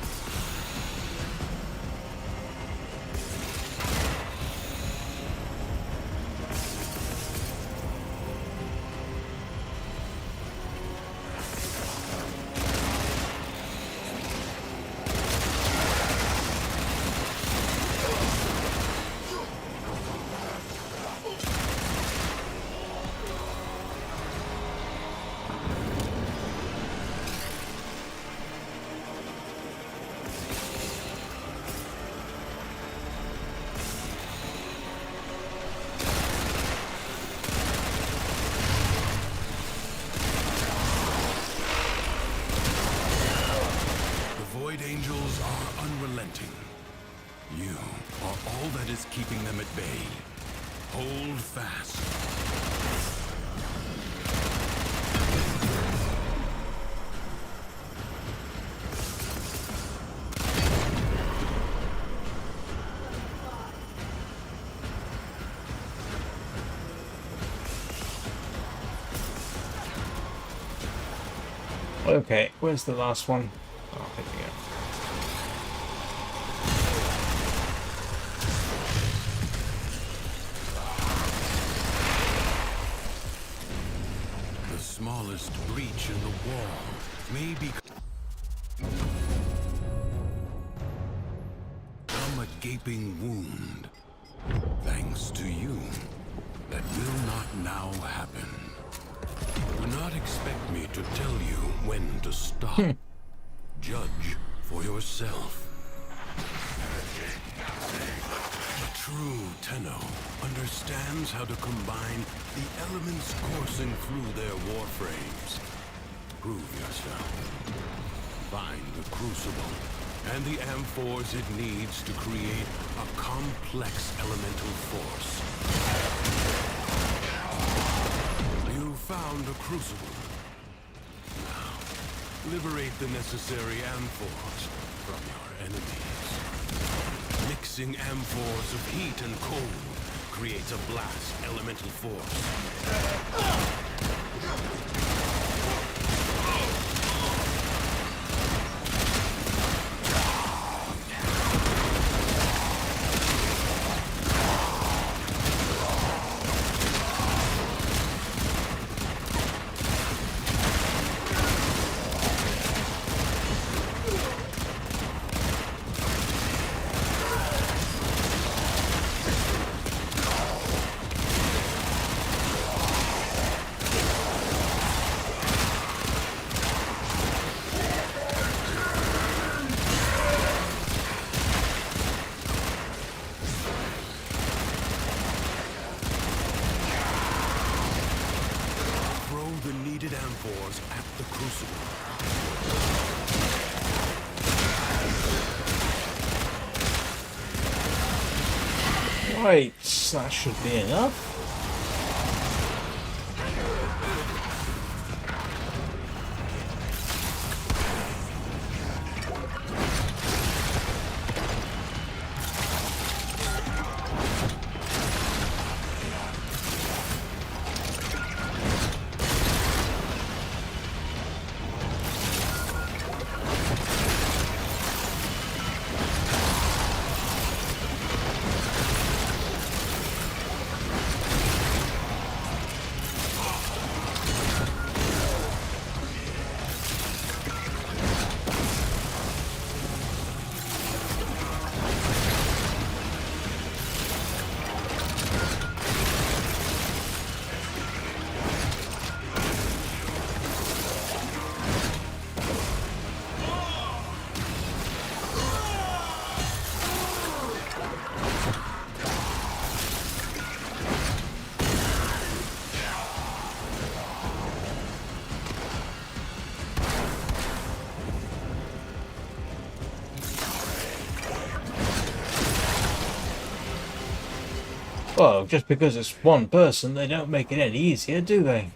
unrelenting. You are all that is keeping them at bay. Hold fast. Okay, where's the last one? Oh, here we go. The smallest breach in the wall may become a gaping wound. Thanks to you, that will not now happen. Do not expect me to tell you when to stop. Judge for yourself. A true Tenno understands how to combine the elements coursing through their warframes. Prove yourself. Find the crucible and the amphors it needs to create a complex elemental force. You found a crucible. Now, liberate the necessary amphors from your enemies. Mixing amphors of heat and cold creates a blast elemental force. At the crucible. Right, that should be enough. Well, just because it's one person, they don't make it any easier, do they?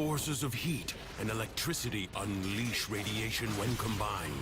forces of heat and electricity unleash radiation when combined.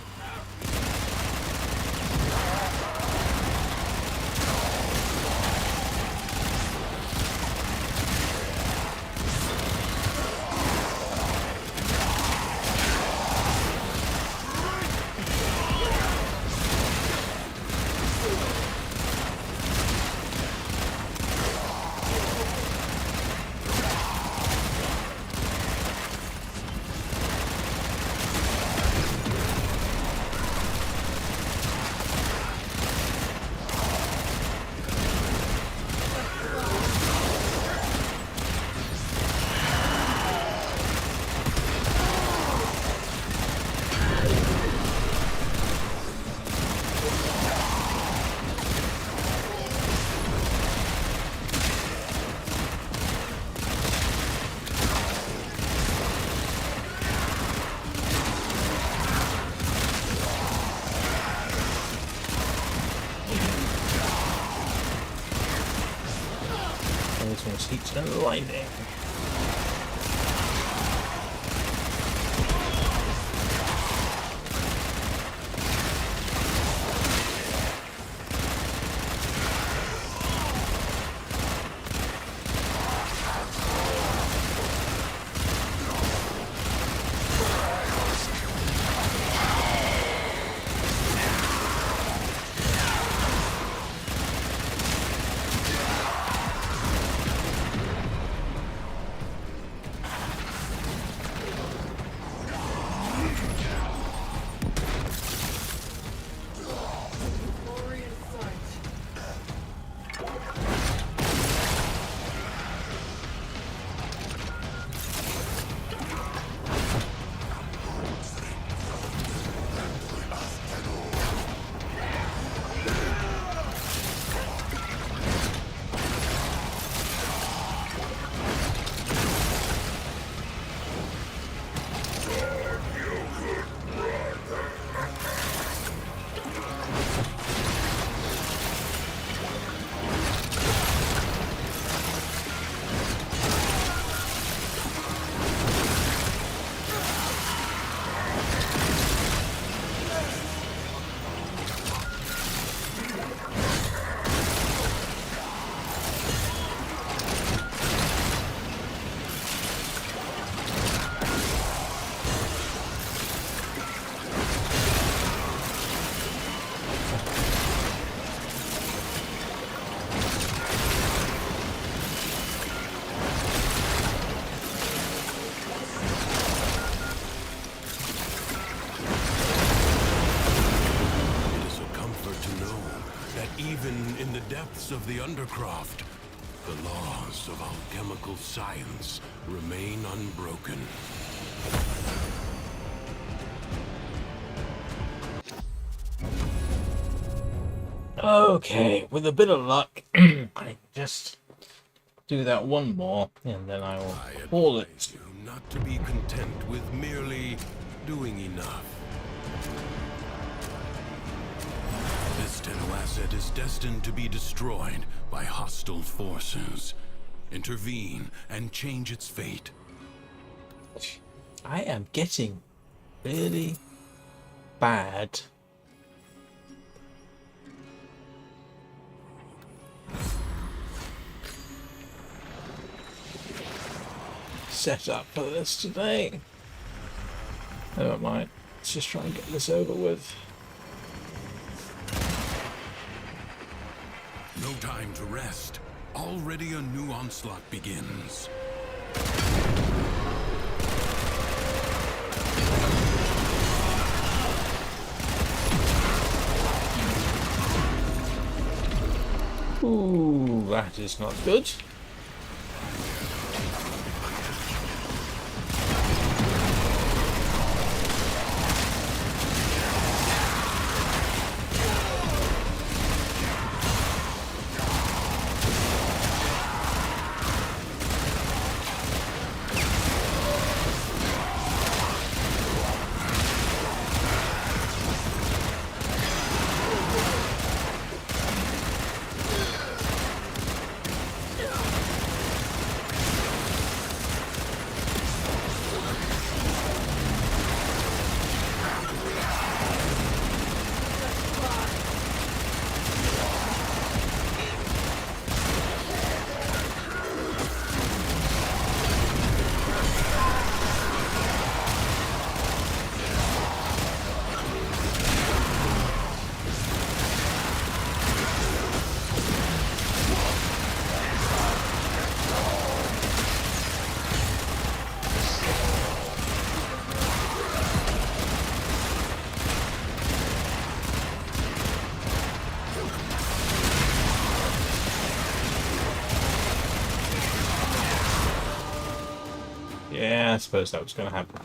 Heat and lightning. Of the Undercroft, the laws of alchemical science remain unbroken. Okay, with a bit of luck, I just do that one more, and then I will call it. advise you not to be content with merely doing enough. This Tenno asset is destined to be destroyed by hostile forces. Intervene and change its fate. I am getting really bad. Set up for this today. Never mind. Let's just try and get this over with. No time to rest. Already a new onslaught begins. Ooh, that is not good. Yeah, I suppose that was going to happen.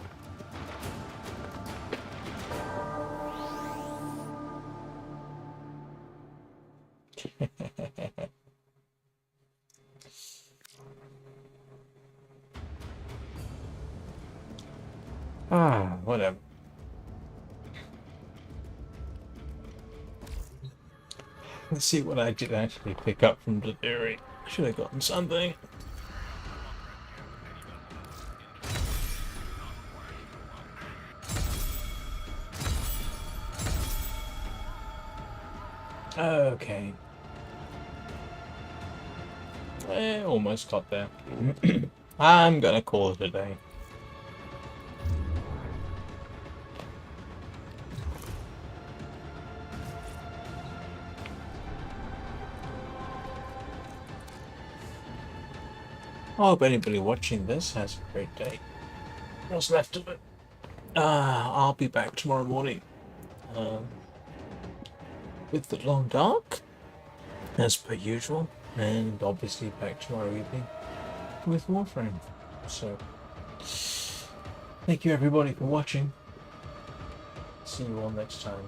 Whatever. Let's see what I did actually pick up from the theory. Should have gotten something. Okay. Almost got there. I'm gonna call it a day. I hope anybody watching this has a great day. What's left of it? I'll be back tomorrow morning with the long dark, as per usual, and obviously back tomorrow evening with Warframe. So, thank you everybody for watching. See you all next time.